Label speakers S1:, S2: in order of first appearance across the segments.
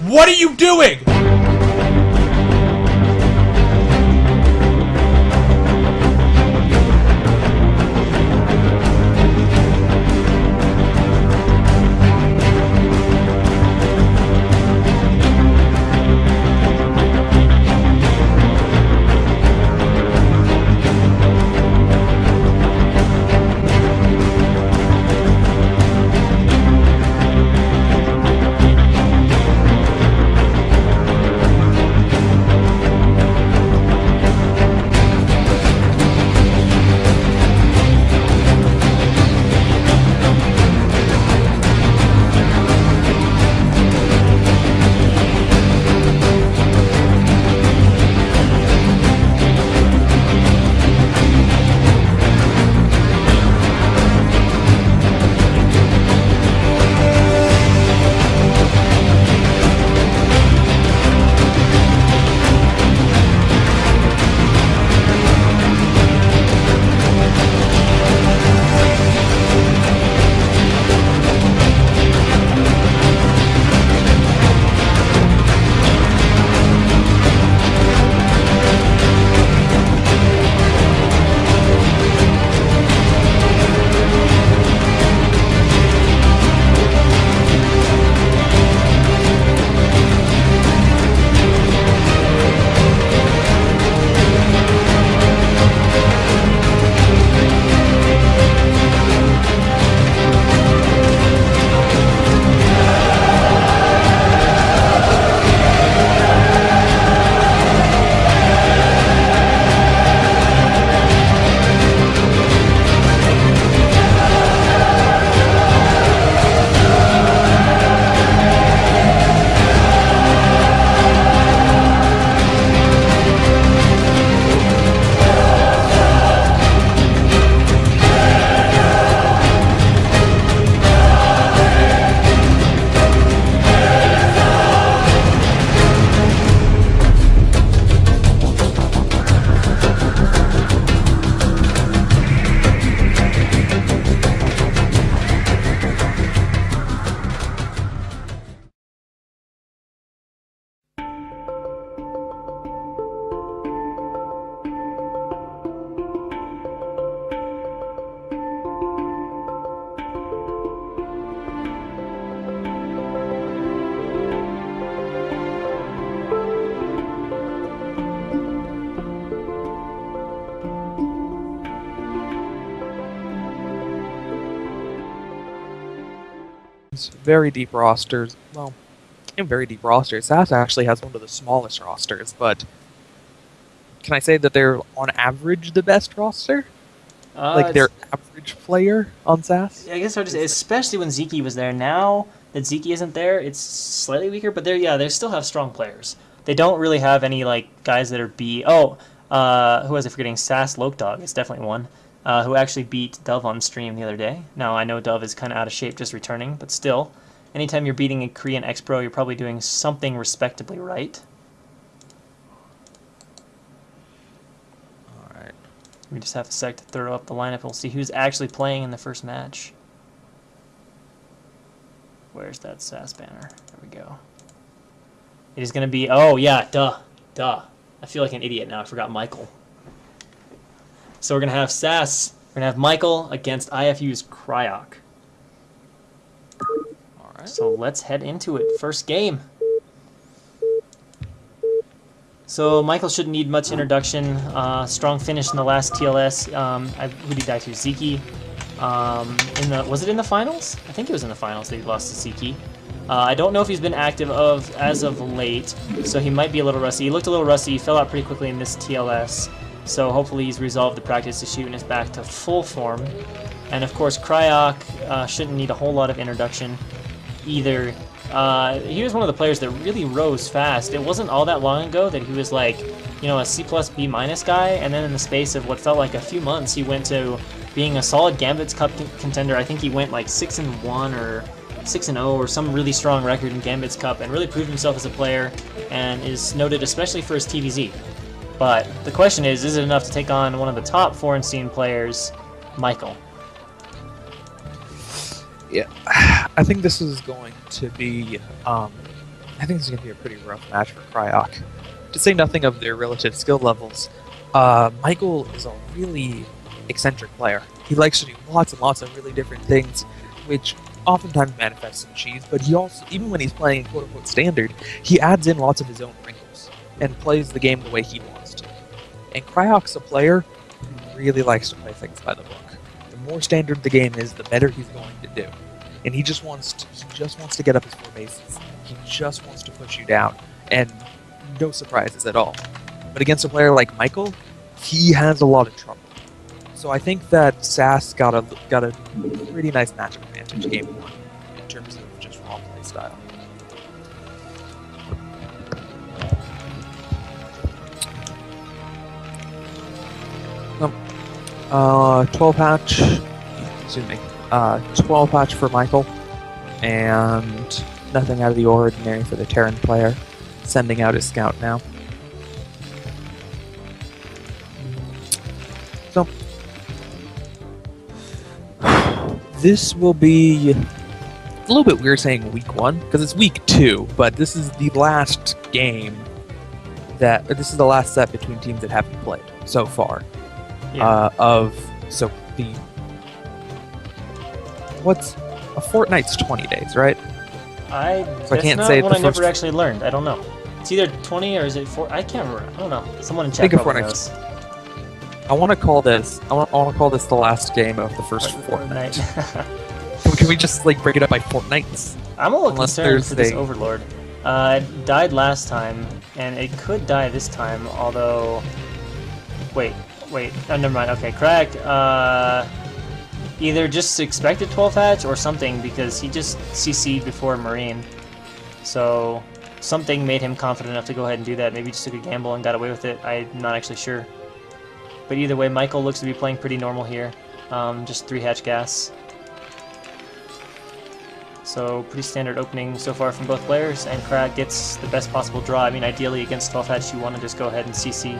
S1: What are you doing?
S2: Very deep rosters. Well, in very deep rosters. SAS actually has one of the smallest rosters, but can I say that they're on average the best roster? Like their average player on SAS?
S3: I guess hard to say, especially when Zeke was there. Now that Zeke isn't there, it's slightly weaker, but they still have strong players. They don't really have any like guys that are B. Oh, who was I forgetting? SAS Lokdog is definitely one. Who actually beat Dove on stream the other day. Now, I know Dove is kind of out of shape just returning, but still, anytime you're beating a Korean X-Pro, you're probably doing something respectably right.
S2: Alright.
S3: We just have a sec to throw up the lineup. We'll see who's actually playing in the first match. Where's that SAS banner? There we go. It is going to be... Oh, yeah, duh. I feel like an idiot now. I forgot Michael. So we're going to have SAS. We're going to have Michael against iFU's Cryok.
S2: Alright.
S3: So let's head into it. First game. So Michael shouldn't need much introduction. Strong finish in the last TLS. Who did he die to? Zeke. Was it in the finals? I think it was in the finals that he lost to Zeke. I don't know if he's been active as of late, so he might be a little rusty. He looked a little rusty. He fell out pretty quickly in this TLS. So hopefully he's resolved the practice issue and is back to full form. And of course, Cryok shouldn't need a whole lot of introduction either. He was one of the players that really rose fast. It wasn't all that long ago that he was like, a C+, B- guy, and then in the space of what felt like a few months, he went to being a solid Gambit's Cup contender. I think he went like 6-1 or 6-0 or some really strong record in Gambit's Cup and really proved himself as a player and is noted especially for his TVZ. But the question is it enough to take on one of the top foreign scene players, Michael?
S2: Yeah, I think this is going to be I think this is going to be a pretty rough match for Cryok. To say nothing of their relative skill levels, Michael is a really eccentric player. He likes to do lots and lots of really different things, which oftentimes manifests in cheese, but he also, even when he's playing quote-unquote standard, he adds in lots of his own wrinkles and plays the game the way he wants to. And Cryok's a player who really likes to play things by the book. The more standard the game is, the better he's going to do. And he just wants to get up his 4 bases. He just wants to push you down, and no surprises at all. But against a player like Michael, he has a lot of trouble. So I think that Sass got a pretty nice matchup advantage game 1 in terms of just raw play style. Um, 12 hatch. Excuse me. 12 hatch for Michael, and nothing out of the ordinary for the Terran player. Sending out his scout now. So, this will be a little bit weird saying week 1, because it's week 2, but this is the last game this is the last set between teams that haven't played so far.
S3: Yeah.
S2: What's a fortnight's 20 days, right?
S3: I can't say one I never actually learned. I don't know. It's either 20 or is it 4? I can't remember. I don't know. Someone in chat probably knows.
S2: I want to call this. I want to call this the last game of the first fortnight. Can we just break it up by fortnights?
S3: I'm a little concerned for this Overlord. It died last time, and it could die this time. Although, wait. Oh, never mind. Okay, Crack. Either just expected 12 hatch or something, because he just CC'd before Marine. So something made him confident enough to go ahead and do that. Maybe he just took a gamble and got away with it. I'm not actually sure. But either way, Michael looks to be playing pretty normal here. Just 3 hatch gas. So pretty standard opening so far from both players, and Crack gets the best possible draw. I mean, ideally against 12 hatch you want to just go ahead and CC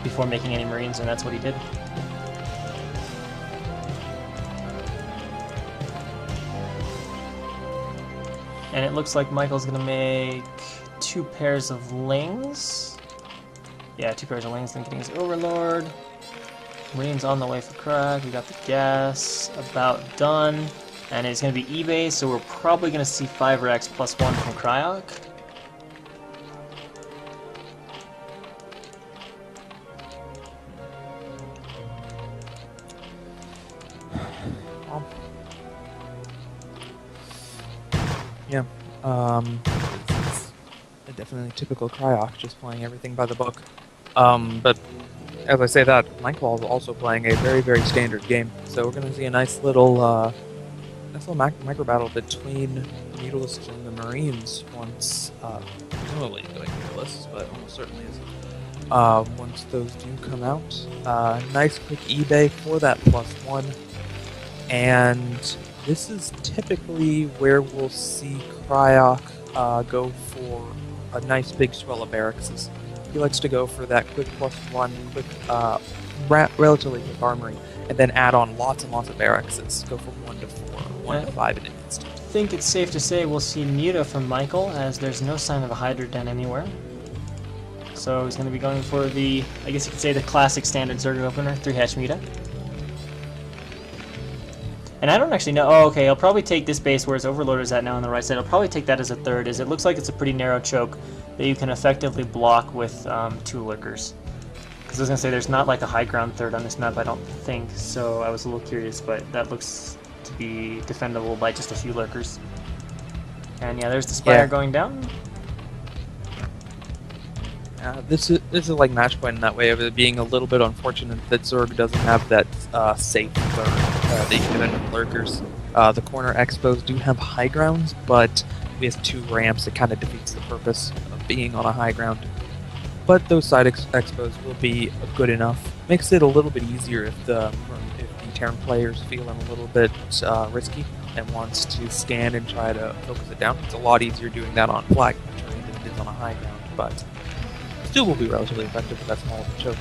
S3: before making any Marines, and that's what he did. And it looks like Michael's going to make 2 pairs of Lings. Yeah, 2 pairs of Lings, then getting his Overlord. Marines on the way for Crack. We got the gas about done. And it's going to be eBay, so we're probably going to see 5 racks plus 1 from Cryok.
S2: Yeah, it's definitely typical Cryok, just playing everything by the book. But as I say that, Michael is also playing a very, very standard game. So we're going to see a nice little micro battle between the Mutalists and the Marines once, presumably doing Mutalists, but almost certainly is. Once those do come out. Nice quick eBay for that +1. And this is typically where we'll see Cryok go for a nice big swell of barracks. He likes to go for that quick +1, quick, relatively quick armory, and then add on lots and lots of barracks. Go from 1 to 4, 1 to 5 in an instant.
S3: I think it's safe to say we'll see Muta from Michael, as there's no sign of a Hydra Den anywhere. So he's going to be going for the, I guess you could say, the classic standard Zerg opener, 3 hatch Muta. And I don't actually know. Oh, okay, I'll probably take this base where his Overlord is at now on the right side. I'll probably take that as a 3rd, as it looks like it's a pretty narrow choke that you can effectively block with 2 lurkers. Because I was going to say, there's not like a high ground 3rd on this map, I don't think, so I was a little curious, but that looks to be defendable by just a few lurkers. And yeah, there's the Spire going down.
S2: This is like match point in that way of it being a little bit unfortunate that Zerg doesn't have that safe third that you can defend with lurkers. The corner expos do have high grounds, but with 2 ramps it kind of defeats the purpose of being on a high ground. But those side expos will be good enough. Makes it a little bit easier if the Terran player's feeling a little bit risky and wants to scan and try to focus it down. It's a lot easier doing that on flag terrain than it is on a high ground, but still will be relatively effective with that small of a choke.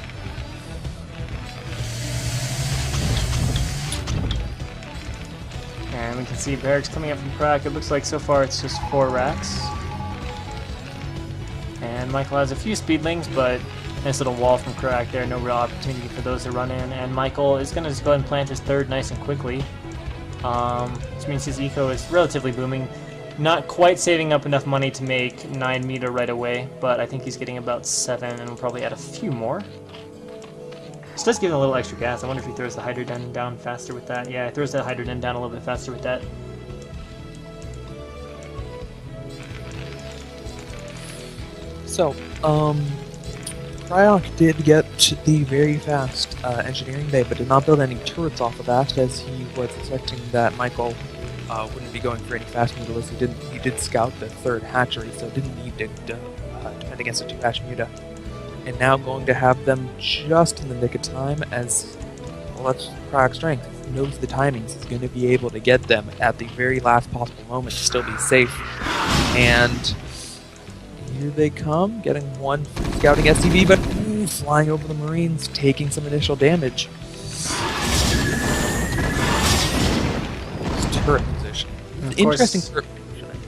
S3: And we can see barracks coming up from Crack. It looks like so far it's just 4 racks. And Michael has a few speedlings, but nice little wall from Crack there. No real opportunity for those to run in. And Michael is going to just go ahead and plant his third nice and quickly. Which means his eco is relatively booming. Not quite saving up enough money to make 9 meter right away, but I think he's getting about 7, and we'll probably add a few more. This does give him a little extra gas. I wonder if he throws the hydrogen down faster with that. Yeah, he throws the hydrogen down a little bit faster with that.
S2: So, Cryok did get the very fast engineering bay, but did not build any turrets off of that, as he was expecting that Michael wouldn't be going for any fast mutas. He did scout the third hatchery, so didn't need to defend against a 2-hatch muta. And now going to have them just in the nick of time, as well, that's Cryok's strength. He knows the timings. He's going to be able to get them at the very last possible moment to still be safe. And here they come, getting one scouting STV, but flying over the Marines, taking some initial damage. Turret position. Interesting turret positioning.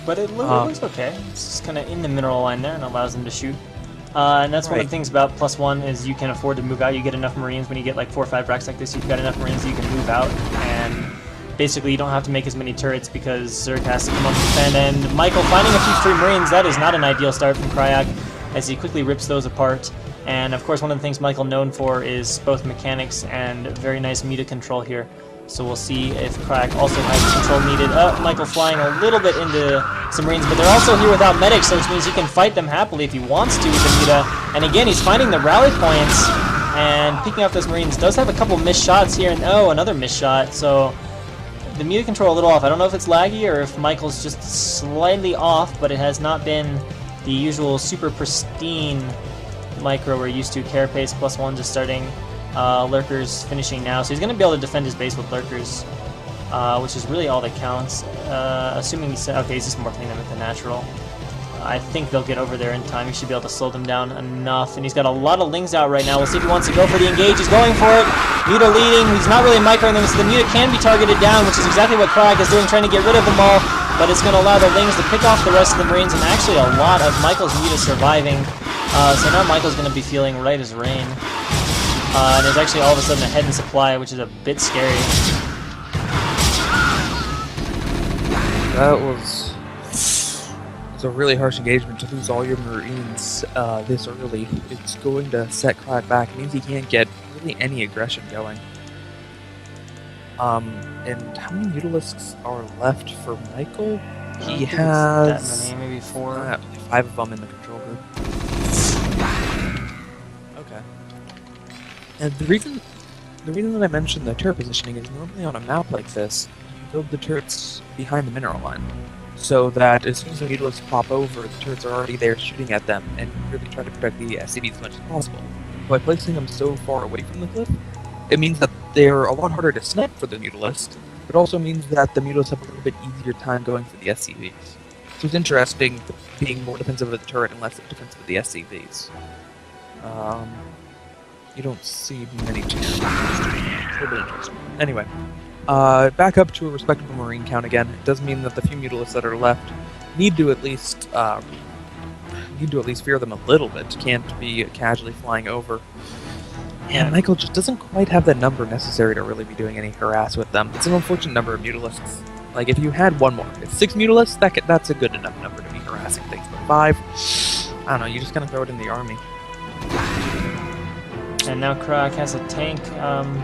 S3: But it looks okay. It's just kind of in the mineral line there and allows them to shoot. And that's one of the things about +1 is you can afford to move out. You get enough Marines when you get like 4 or 5 racks like this. You've got enough Marines that you can move out, and basically you don't have to make as many turrets because Zerg has to come up and defend. And Michael finding a few free Marines, that is not an ideal start from Cryok, as he quickly rips those apart. And of course, one of the things Michael known for is both mechanics and very nice meter control here. So we'll see if Cryok also has the control needed. Michael flying a little bit into some Marines, but they're also here without medics, so which means he can fight them happily if he wants to with the Muta. And again, he's finding the rally points and picking up those Marines. Does have a couple missed shots here, and another missed shot. So the Muta control a little off. I don't know if it's laggy or if Michael's just slightly off, but it has not been the usual super pristine micro we're used to. Carapace +1 just starting. Lurkers finishing now, so he's going to be able to defend his base with Lurkers, which is really all that counts. Assuming he's okay, he's just morphing them with the natural. I think they'll get over there in time. He should be able to slow them down enough, and he's got a lot of lings out right now. We'll see if he wants to go for the engage. He's going for it. Muta leading. He's not really microing them, so the Muta can be targeted down, which is exactly what Cryok is doing, trying to get rid of them all, but it's going to allow the lings to pick off the rest of the Marines, and actually a lot of Michael's Muta surviving. So now Michael's going to be feeling right as rain. And there's actually all of a sudden a head in supply, which is a bit scary.
S2: That was a really harsh engagement to lose all your Marines this early. It's going to set Cryok back. It means he can't get really any aggression going. And how many Mutalisks are left for Michael? He has
S3: that many, maybe 4.
S2: 5 of them in the control group. Okay. And the reason that I mentioned the turret positioning is normally on a map like this, you build the turrets behind the mineral line, so that as soon as the Mutalisks pop over, the turrets are already there shooting at them, and really try to protect the SCVs as much as possible. By placing them so far away from the cliff, it means that they're a lot harder to snipe for the Mutalisks, but also means that the Mutalisks have a little bit easier time going for the SCVs. So it's interesting being more defensive of the turret and less defensive of the SCVs. You don't see many changes. It's a little bit interesting. Anyway, back up to a respectable Marine count again. It does mean that the few Mutalisks that are left need to at least fear them a little bit. Can't be casually flying over. And Michael just doesn't quite have the number necessary to really be doing any harass with them. It's an unfortunate number of Mutalisks. Like, if you had one more, if 6 Mutalisks, that's a good enough number to be harassing things. But 5, I don't know, you just kind of throw it in the army.
S3: And now Cryok has a tank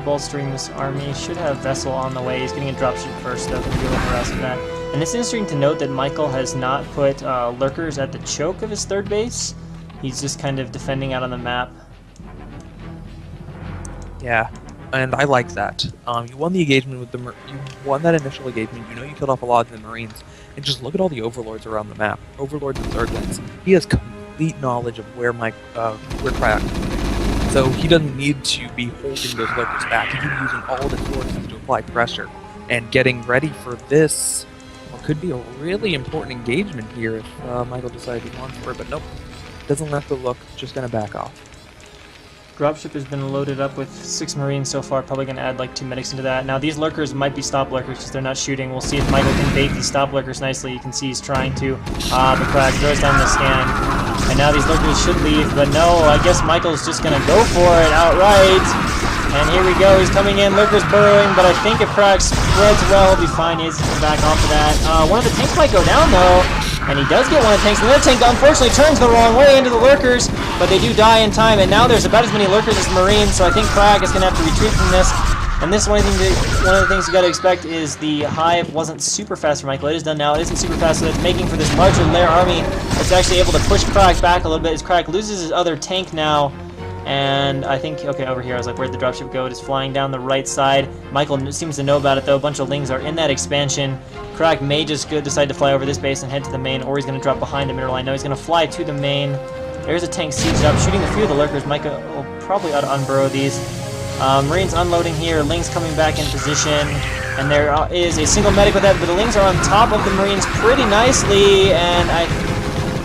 S3: bolstering this army. Should have Vessel on the way. He's getting a dropship first, though. Going to be a little harassing that. And it's interesting to note that Michael has not put Lurkers at the choke of his third base. He's just kind of defending out on the map.
S2: Yeah, and I like that. You won the engagement with you won that initial engagement. You know you killed off a lot of the Marines, and just look at all the Overlords around the map. Overlords and Zerglings. He has complete knowledge of where Cryok is. So he doesn't need to be holding those Lurkers back. He can be using all of his forces to apply pressure and getting ready for this. What could be a really important engagement here if Michael decides he wants for it, but nope. Doesn't let the look, just gonna back off.
S3: Dropship has been loaded up with 6 Marines so far, probably going to add like 2 medics into that. Now these lurkers might be stop lurkers because they're not shooting. We'll see if Michael can bait these stop lurkers nicely. You can see he's trying to. The crack throws down the scan. And now these lurkers should leave, but no, I guess Michael's just going to go for it outright. And here we go, he's coming in, lurkers burrowing, but I think if crack spreads well, he'll be fine. He needs to come back off of that. One of the tanks might go down though. And he does get one of the tanks. Another tank unfortunately turns the wrong way into the lurkers, but they do die in time. And now there's about as many lurkers as Marines, so I think Crag is going to have to retreat from this. And this one of the things you got to expect is the hive wasn't super fast for Michael. It is done now. It isn't super fast, so it's making for this larger lair army that's actually able to push Crag back a little bit as Crag loses his other tank now. And I think, okay, over here, I was like, where'd the dropship go? It is flying down the right side. Michael seems to know about it, though. A bunch of Lings are in that expansion. Crag may just decide to fly over this base and head to the main, or he's going to drop behind the middle line. No, he's going to fly to the main. There's a tank sieged up, shooting a few of the lurkers. Michael will probably ought to unburrow these. Marines unloading here. Lings coming back in position. And there is a single medic with that, but the Lings are on top of the Marines pretty nicely. And I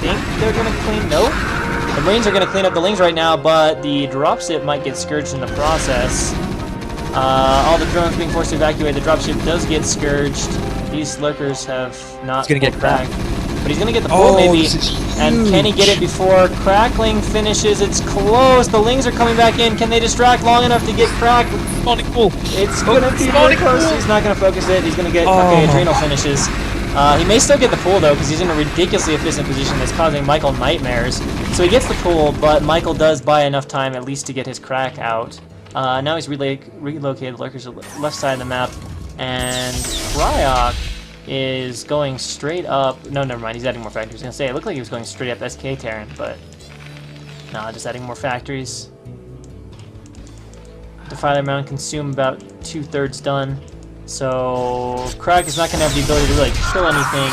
S3: think they're going to clean... Nope. The Marines are going to clean up the Lings right now, but the dropship might get scourged in the process. All the drones being forced to evacuate. The dropship does get scourged. These lurkers have not
S2: He's going to get
S3: back. But he's going to get the pull, maybe. And can he get it before Crackling finishes? It's close. The Lings are coming back in. Can they distract long enough to get Crack? It's going to be very close. He's not going to focus it. He's going to get... Okay, Adrenal finishes. He may still get the pool, though, because he's in a ridiculously efficient position that's causing Michael nightmares. So he gets the pool, but Michael does buy enough time at least to get his crack out. Now he's relocated lurkers to the left side of the map, and Cryok is going straight up... No, never mind, he's adding more factories. I was going to say, it looked like he was going straight up SK Terran, but... No, just adding more factories. Defiler Mound consume about 2/3 done. So Crack is not going to have the ability to really kill anything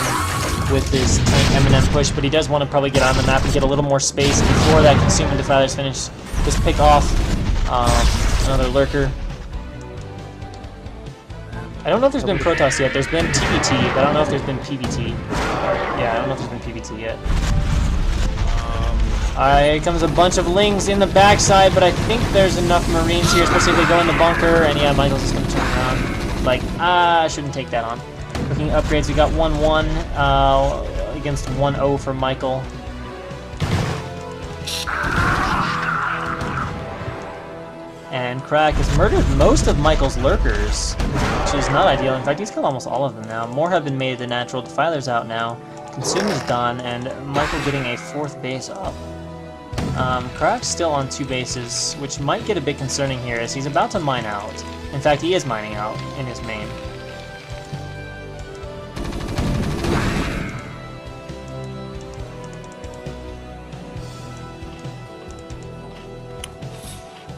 S3: with this tank M&M push, but he does want to probably get on the map and get a little more space before that Consume and Defiler is finished. Just pick off another lurker. I don't know if there's been Protoss yet. There's been TBT, but I don't know if there's been PBT. Yeah, I don't know if there's been PBT yet. Here comes a bunch of Lings in the backside, but I think there's enough Marines here, especially if they go in the bunker. And yeah, Michael's just going to turn around. Like, I shouldn't take that on. Looking at upgrades, we got 1-1 against 1-0 for Michael. And Crack has murdered most of Michael's lurkers, which is not ideal. In fact, he's killed almost all of them now. More have been made the natural. Defiler's out now. Consume is done, and Michael getting a 4th base up. Crack's still on 2 bases, which might get a bit concerning here as he's about to mine out. In fact, he is mining out in his main.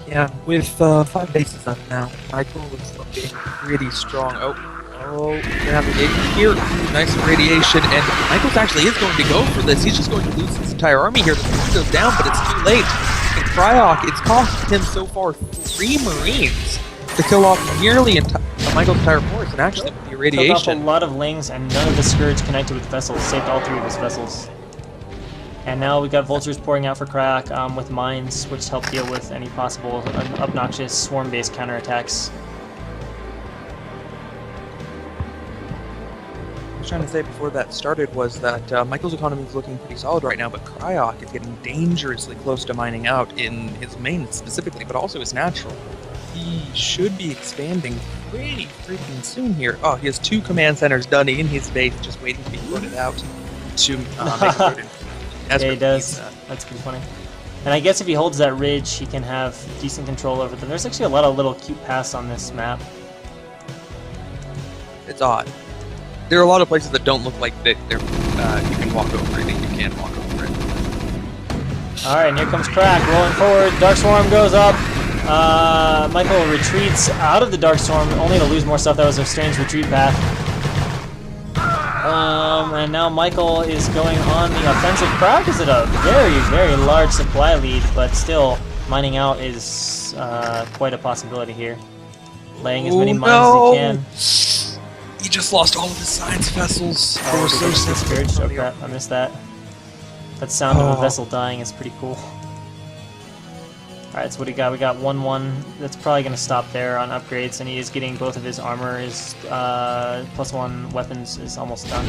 S2: Yeah, with 5 bases up now, Michael is looking pretty strong. Oh, we have a here. Nice radiation, and Michael's actually is going to go for this. He's just going to lose his entire army here. The sword goes down, but it's too late. And Cryok, it's cost him so far 3 Marines to kill off nearly Michael's entire force, and actually with the irradiation.
S3: Took off a lot of Lings, and none of the Scourge connected with vessels. Saved all 3 of his vessels. And now we've got Vultures pouring out for Crack with mines, which help deal with any possible obnoxious swarm-based counterattacks.
S2: I was trying to say before that started was that Michael's economy is looking pretty solid right now, but Cryok is getting dangerously close to mining out in his main specifically, but also his natural. He should be expanding pretty freaking soon here. Oh, he has 2 command centers done in his base, just waiting to be floated out to make a road.
S3: Yeah, he does. That's pretty funny. And I guess if he holds that ridge, he can have decent control over them. There's actually a lot of little cute paths on this map.
S2: It's odd. There are a lot of places that don't look like that you can walk over it, and you can't walk over it.
S3: Alright, and here comes Crack, rolling forward. Dark Swarm goes up. Michael retreats out of the Dark Storm, only to lose more stuff. That was a strange retreat path. And now Michael is going on the offensive. Crack is at a very, very large supply lead, but still, mining out is quite a possibility here. Laying as many mines as he can.
S2: He just lost all of his science vessels.
S3: Oh, so discouraged. Oh crap, I missed that. That sound of a vessel dying is pretty cool. Alright, so what do we got? We got 1-1. That's probably going to stop there on upgrades, and he is getting both of his armor. His +1 weapons is almost done.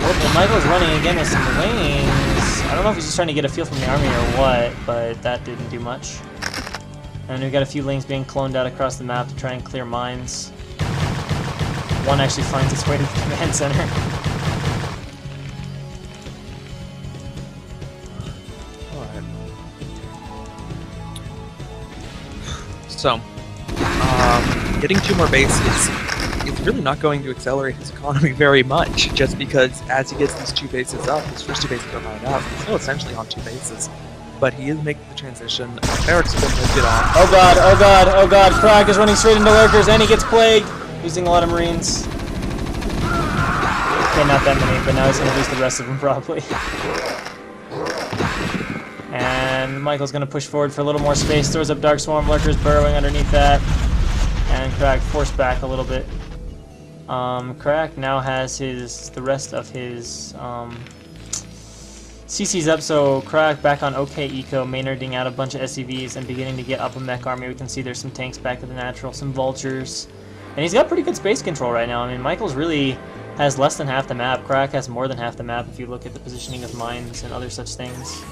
S3: Oh, and Michael's running again with some wings. I don't know if he's just trying to get a feel from the army or what, but that didn't do much. And we've got a few lings being cloned out across the map to try and clear mines. One actually finds its way to the command center.
S2: So, getting 2 more bases is really not going to accelerate his economy very much, just because as he gets these 2 bases up, his first 2 bases are mined out, he's still essentially on 2 bases. But he is making the transition. Barracks has been lifted off.
S3: Oh god, oh god, oh god, Crack is running straight into lurkers, and he gets plagued, losing a lot of Marines. Okay, not that many, but now he's going to lose the rest of them probably. And Michael's going to push forward for a little more space, throws up Dark Swarm, lurkers burrowing underneath that, and Crack forced back a little bit. Crack now has the rest of his CC's up, so Crack back on OK Eco, Maynarding out a bunch of SCVs and beginning to get up a mech army. We can see there's some tanks back to the natural, some vultures, and he's got pretty good space control right now. I mean, Michael's really has less than half the map. Crack has more than half the map if you look at the positioning of mines and other such things.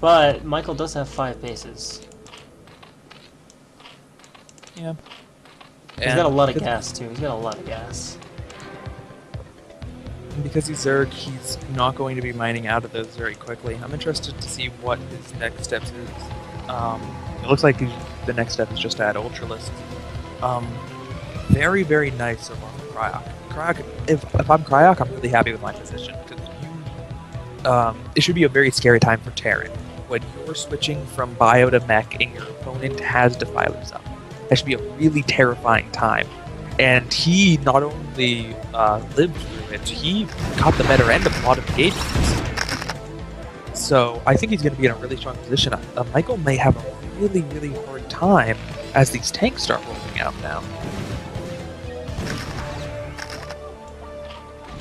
S3: But Michael does have 5 bases.
S2: Yeah.
S3: He's got a lot of gas, too. He's got a lot of gas.
S2: And because he's Zerg, he's not going to be mining out of those very quickly. I'm interested to see what his next steps is. It looks like the next step is just to add Ultralisks. Very, very nice so far from Cryoc. If I'm Cryoc, I'm really happy with my position. It should be a very scary time for Terran. When you're switching from bio to mech and your opponent has defilers up. That should be a really terrifying time. And he not only lived through it, he caught the better end of a lot of engagements. So I think he's going to be in a really strong position. Michael may have a really, really hard time as these tanks start rolling out now.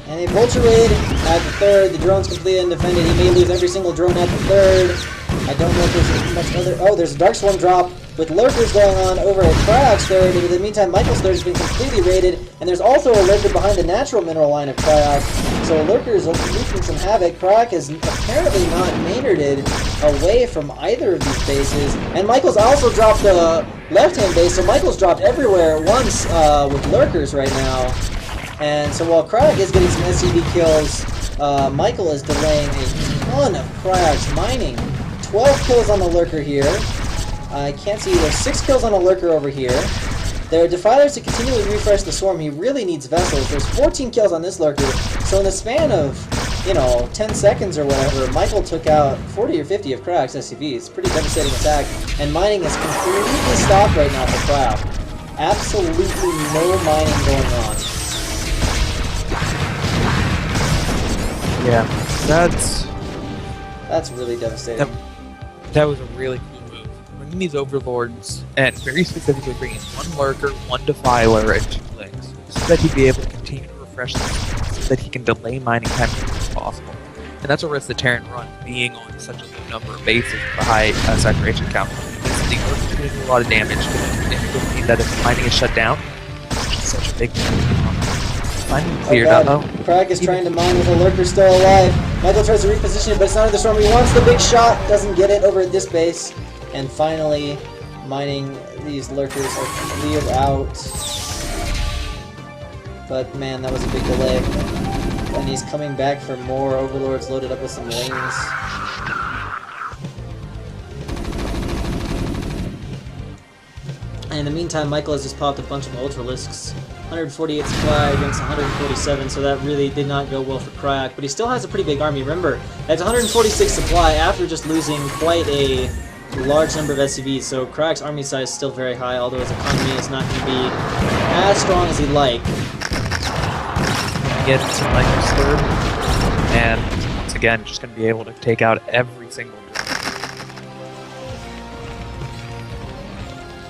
S1: And a vulture raid at the 3rd. The drone's completely undefended. He may lose every single drone at the 3rd. I don't know if there's much other... Oh, there's a Dark Swarm drop with lurkers going on over at Cryoc's 3rd. In the meantime, Michael's 3rd has been completely raided. And there's also a lurker behind the natural mineral line of Cryoc. So lurkers are wreaking some havoc. Cryoc is apparently not Maynarded away from either of these bases. And Michael's also dropped the left-hand base. So Michael's dropped everywhere at once with lurkers right now. And so while Cryoc is getting some SCV kills, Michael is delaying a ton of Cryoc's mining. 12 kills on the lurker here. I can't see, there's 6 kills on a lurker over here. There are defilers to continually refresh the swarm. He really needs vessels. There's 14 kills on this lurker. So in the span of, 10 seconds or whatever, Michael took out 40 or 50 of Cryoc's SCVs. Pretty devastating attack. And mining is completely stopped right now for Cryoc. Absolutely no mining going on.
S2: Yeah, that's
S1: really devastating.
S2: That was a really cool move. Bringing these overlords, and very specifically bringing 1 lurker, 1 defiler, and 2 links, so that he'd be able to continue to refresh them, so that he can delay mining time as much as possible. And that's a risk the Terran run, being on such a low number of bases with a high saturation count. The lurkers are going to do a lot of damage, and it would mean that if mining is shut down, it's just such a big cleared up.
S1: Crag is trying to mine with a lurker still alive. Michael tries to reposition it, but it's not in the storm. He wants the big shot, doesn't get it over at this base. And finally, mining these lurkers are cleared out. But man, that was a big delay. And he's coming back for more overlords loaded up with some wings. And in the meantime, Michael has just popped a bunch of Ultralisks. 148 supply against 147, so that really did not go well for Cryoc. But he still has a pretty big army. Remember, that's 146 supply after just losing quite a large number of SCVs, so Cryoc's army size is still very high, although his economy is not going to be as strong as he'd like.
S2: Get some Michael's 3rd, and once again, just going to be able to take out every single drone.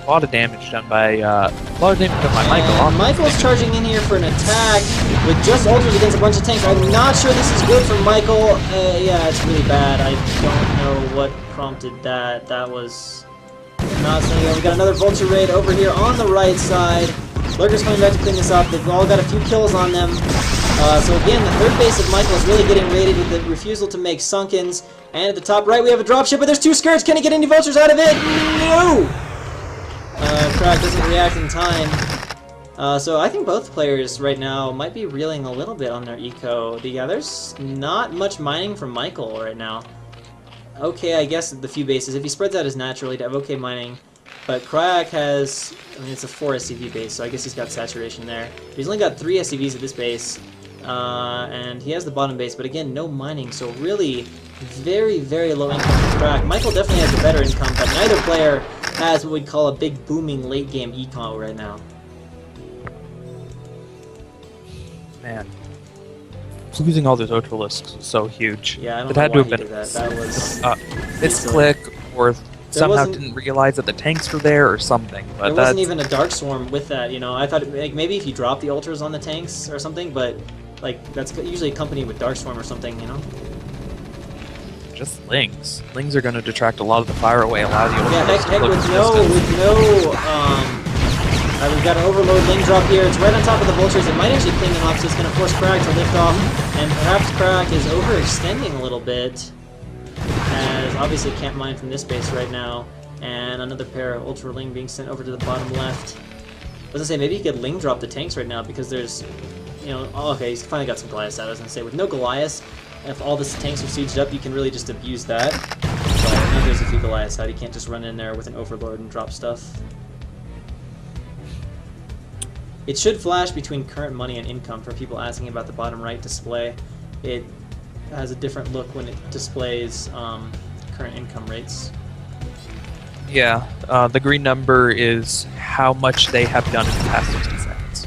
S2: A lot of damage done by Michael.
S1: And Michael's charging in here for an attack with just ultras against a bunch of tanks. I'm not sure this is good for Michael. Yeah, it's really bad. I don't know what prompted that. That was not something. We got another Vulture raid over here on the right side. Lurker's coming back to clean this up. They've all got a few kills on them. So again, the third base of Michael is really getting raided with the refusal to make Sunkens. And at the top right, we have a dropship, but there's 2 skirts. Can he get any Vultures out of it? No! Crack doesn't react in time. So I think both players right now might be reeling a little bit on their eco. Yeah, there's not much mining from Michael right now. Okay, I guess the few bases. If he spreads out his natural, he'd have okay mining. But Crack has, I mean, it's a 4 SCV base, so I guess he's got saturation there. He's only got 3 SCVs at this base. And he has the bottom base, but again, no mining, so really very, very low income for Crack. Michael definitely has the better income, but neither player has what we'd call a big booming late game eco right now.
S2: Man, losing all those Ultralisks was so huge.
S1: Yeah, I don't
S2: it
S1: know
S2: had
S1: why
S2: to have
S1: he
S2: been
S1: did that. That was
S2: misclick, or somehow didn't realize that the tanks were there or something. But
S1: there wasn't even a Dark Swarm with that, you know. I thought like maybe if you drop the ultras on the tanks or something, but like that's usually accompanied with Dark Swarm or something, you know.
S2: Just Lings. Lings are going to detract a lot of the fire away, allow the ultras
S1: heck
S2: to
S1: with no we've got an overload Ling drop here. It's right on top of the Vultures. It might actually clean them off, so it's going to force Crack to lift off, and perhaps Crack is overextending a little bit, as obviously can't mine from this base right now, and another pair of Ultra Ling being sent over to the bottom left. I was going to say, maybe he could Ling drop the tanks right now, because there's, you know, oh, okay, he's finally got some Goliaths out. I was going to say, with no Goliaths, if all the tanks are sieged up, you can really just abuse that. But now there's a few Goliaths out, he can't just run in there with an Overlord and drop stuff. It should flash between current money and income for people asking about the bottom right display. It has a different look when it displays current income rates.
S2: Yeah, the green number is how much they have done in the past 60 seconds.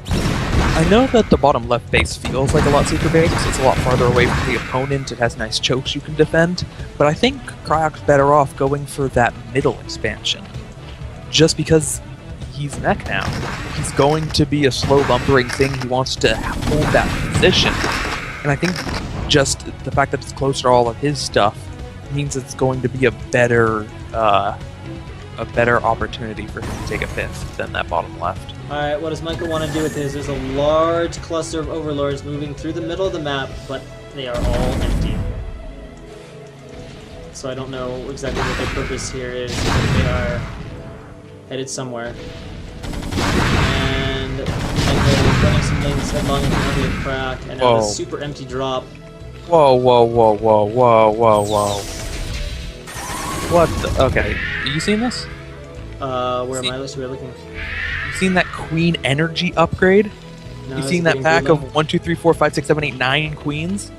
S2: I know that the bottom left base feels like a lot safer base, it's a lot farther away from the opponent, it has nice chokes you can defend, but I think Cryok's better off going for that middle expansion. Just because he's mech now. He's going to be a slow lumbering thing, he wants to hold that position. And I think just the fact that it's close to all of his stuff means it's going to be a better opportunity for him to take a 5th than that bottom left.
S1: Alright, what does Michael want to do with his? There's a large cluster of Overlords moving through the middle of the map, but they are all empty. So I don't know exactly what their purpose here is. They are headed somewhere. And Michael is running some lanes headlong into the army of Crack, and now this super empty drop.
S2: Whoa, whoa, whoa, whoa, whoa, whoa, whoa. What the? Okay, you seen this?
S1: Where am I looking?
S2: You seen that Queen Energy upgrade?
S1: No,
S2: you seen that pack of 1, 2, 3, 4, 5, 6, 7, 8, 9 queens?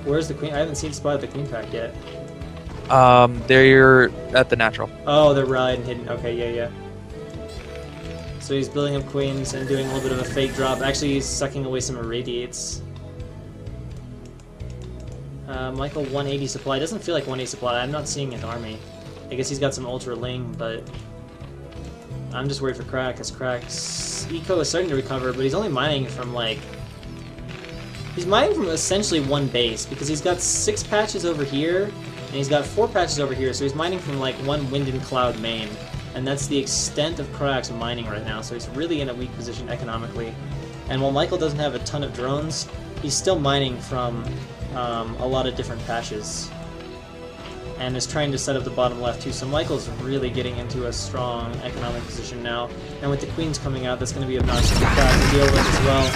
S1: Where's the Queen? I haven't seen spotted the Queen pack yet.
S2: They're at the natural.
S1: Oh, they're right and hidden. Okay, yeah. So he's building up queens and doing a little bit of a fake drop. Actually, he's sucking away some irradiates. Michael 180 supply. Doesn't feel like 180 supply. I'm not seeing an army. I guess he's got some Ultra Ling, but I'm just worried for Crack, because Crack's eco is starting to recover, but he's only mining from like... He's mining from essentially one base, because he's got 6 patches over here, and he's got 4 patches over here, so he's mining from like one Wind and Cloud main. And that's the extent of Crack's mining right now, so he's really in a weak position economically. And while Michael doesn't have a ton of drones, he's still mining from a lot of different patches. And is trying to set up the bottom left too, so Michael's really getting into a strong economic position now. And with the queens coming out, that's going to be obnoxious for Crack to deal with as well.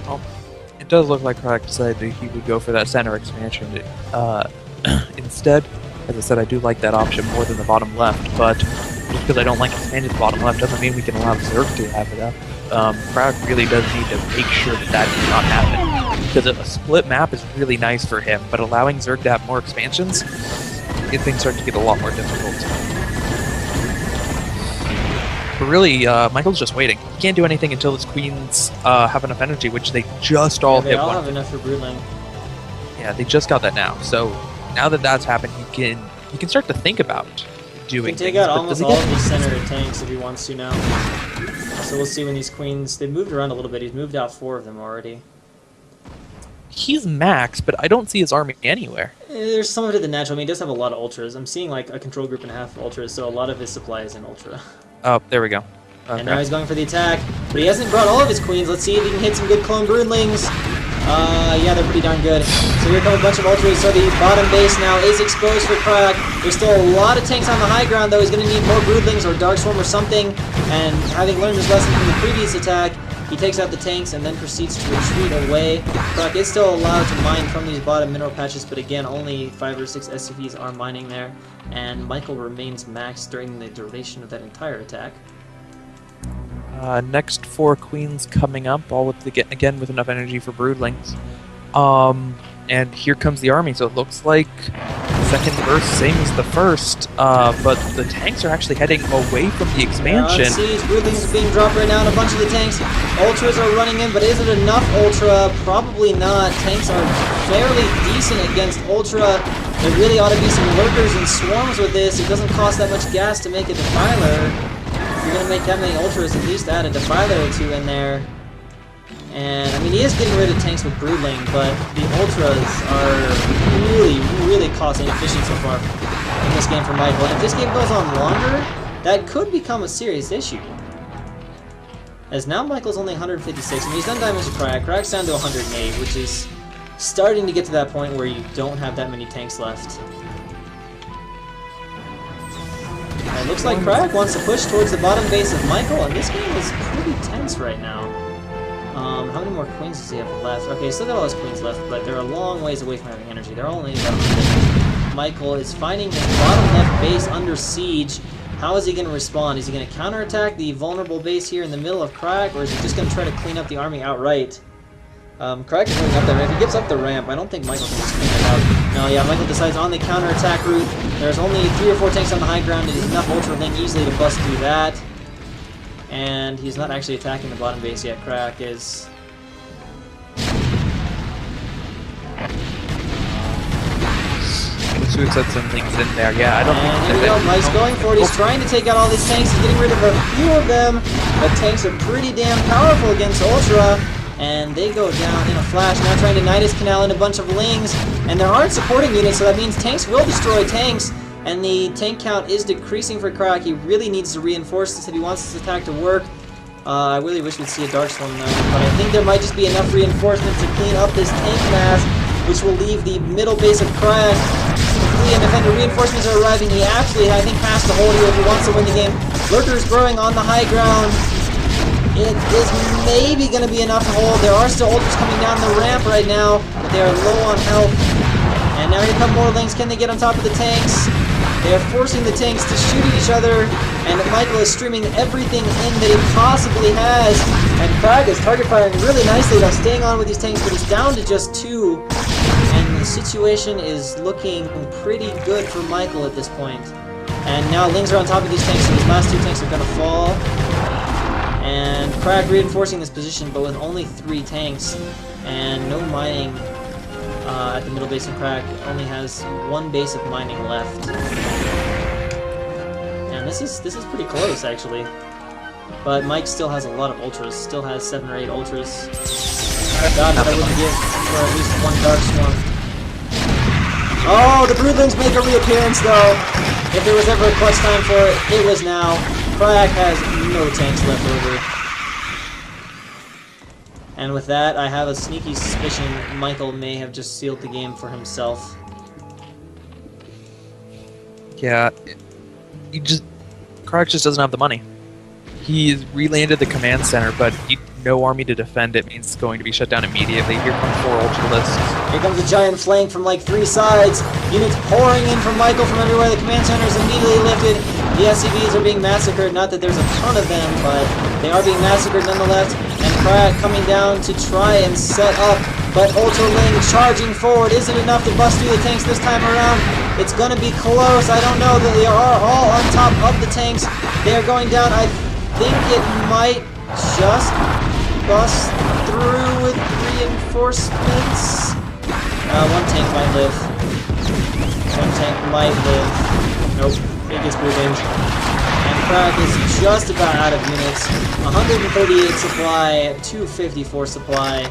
S2: Oh, it does look like Crack decided that he would go for that center expansion instead. As I said, I do like that option more than the bottom left, but just because I don't like expanding the bottom left doesn't mean we can allow Zerg to have it up. Crack really does need to make sure that that does not happen, because a split map is really nice for him, but allowing Zerg to have more expansions, things start to get a lot more difficult. But really, Michael's just waiting. He can't do anything until his queens have enough energy, which they just all hit.
S1: They all have enough for Broodling.
S2: Yeah, they just got that now, so now that that's happened, he can start to think about
S1: He
S2: doing
S1: can take
S2: things.
S1: out
S2: but
S1: almost
S2: does he
S1: all
S2: get-
S1: of these center tanks if he wants to now. So we'll see when these queens... They've moved around a little bit. He's moved out 4 of them already.
S2: He's max, but I don't see his army anywhere.
S1: There's some of it in the natural. I mean, he does have a lot of ultras. I'm seeing like a control group and a half of ultras, so a lot of his supply is in ultra.
S2: Oh, there we go. Okay.
S1: And now he's going for the attack, but he hasn't brought all of his queens. Let's see if he can hit some good clone broodlings. Yeah, they're pretty darn good. So here come a bunch of ultras. So the bottom base now is exposed for Crack. There's still a lot of tanks on the high ground, though. He's going to need more broodlings or Darkstorm or something. And having learned his lesson from the previous attack, he takes out the tanks and then proceeds to retreat away. Crack is still allowed to mine from these bottom mineral patches, but again, only 5 or 6 SCVs are mining there. And Michael remains maxed during the duration of that entire attack.
S2: Next 4 queens coming up, all with again with enough energy for broodlings. And here comes the army. So it looks like second burst, same as the first, but the tanks are actually heading away from the expansion.
S1: Siege, broodlings are being dropped right now, and a bunch of the tanks. Ultras are running in, but is it enough ultra? Probably not. Tanks are fairly decent against ultra. There really ought to be some lurkers and swarms with this. It doesn't cost that much gas to make a defiler. If you're going to make that many ultras, at least add a defiler or 2 in there. And, I mean, he is getting rid of tanks with broodling, but the ultras are really, really cost inefficient so far in this game for Michael. And if this game goes on longer, that could become a serious issue. As now Michael's only 156, and he's done damage to Crack. Crack's down to 108, which is starting to get to that point where you don't have that many tanks left. And it looks like Crack wants to push towards the bottom base of Michael, and this game is pretty tense right now. How many more queens does he have left? Okay, still got all his queens left, but they're a long ways away from having energy. They're only about 100. Michael is finding his bottom left base under siege. How is he going to respond? Is he going to counterattack the vulnerable base here in the middle of Crack, or is he just going to try to clean up the army outright? Crack is going up there. If he gives up the ramp, I don't think Michael can just clean it up. No, yeah, Michael decides on the counterattack route. There's only 3 or 4 tanks on the high ground. It is enough Ultra Link easily to bust through that. And he's not actually attacking the bottom base yet. Crack is...
S2: Should have said some things in there. Yeah, I don't
S1: And
S2: think
S1: here we go, Mike's going for it. He's trying to take out all these tanks. He's getting rid of a few of them. But tanks are pretty damn powerful against Ultra. And they go down in a flash. Now trying to Nidus Canal in a bunch of Lings. And there aren't supporting units, so that means tanks will destroy tanks. And the tank count is decreasing for Crack. He really needs to reinforce this if he wants this attack to work. I really wish we'd see a Darkstorm though. But I think there might just be enough reinforcements to clean up this tank mass, which will leave the middle base of Crack. And defender reinforcements are arriving. He actually, I think, has to hold here if he wants to win the game. Lurkers growing on the high ground. It is maybe going to be enough to hold. There are still ultras coming down the ramp right now, but they are low on health. And now here come more Lings. Can they get on top of the tanks? They are forcing the tanks to shoot at each other, and Michael is streaming everything in that he possibly has. And Crack is target firing really nicely, though, staying on with these tanks, but he's down to just 2. And the situation is looking pretty good for Michael at this point. And now Lings are on top of these tanks, so these last 2 tanks are going to fall. And Crack reinforcing this position, but with only 3 tanks and no mining at the middle base, and Crack only has 1 base of mining left. And this is pretty close, actually. But Mike still has a lot of ultras. Still has 7 or 8 ultras. God, that I wouldn't give for at least 1 Dark Swarm. Oh, the Broodlings make a reappearance, though. If there was ever a clutch time for it, it was now. Crack has no tanks left over. And with that, I have a sneaky suspicion Michael may have just sealed the game for himself.
S2: Yeah, Crack just doesn't have the money. He's relanded the command center, but no army to defend it means it's going to be shut down immediately. Here come 4 Ultralisks.
S1: Here comes a giant flank from like 3 sides. Units pouring in from Michael from everywhere. The command center is immediately lifted. The SCVs are being massacred. Not that there's a ton of them, but they are being massacred nonetheless. And Crack coming down to try and set up. But Ultra Ling charging forward. Is it enough to bust through the tanks this time around? It's going to be close. I don't know. They are all on top of the tanks. They are going down. I think it might just bust through with reinforcements. 1 tank might live. One tank might live. Nope, it gets moving. And Crack is just about out of units. 138 supply, 254 supply,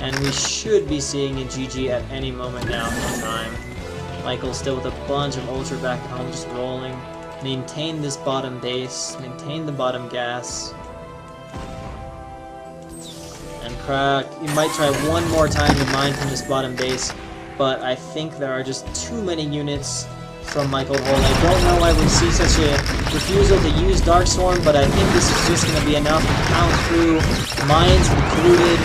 S1: and we should be seeing a GG at any moment now in time. Michael still with a bunch of Ultra back at home, just rolling. Maintain this bottom base, maintain the bottom gas. And Crack, you might try one more time to mine from this bottom base, but I think there are just too many units from Michael Hold. I don't know why we see such a refusal to use Darkstorm, but I think this is just going to be enough to pound through, mines included.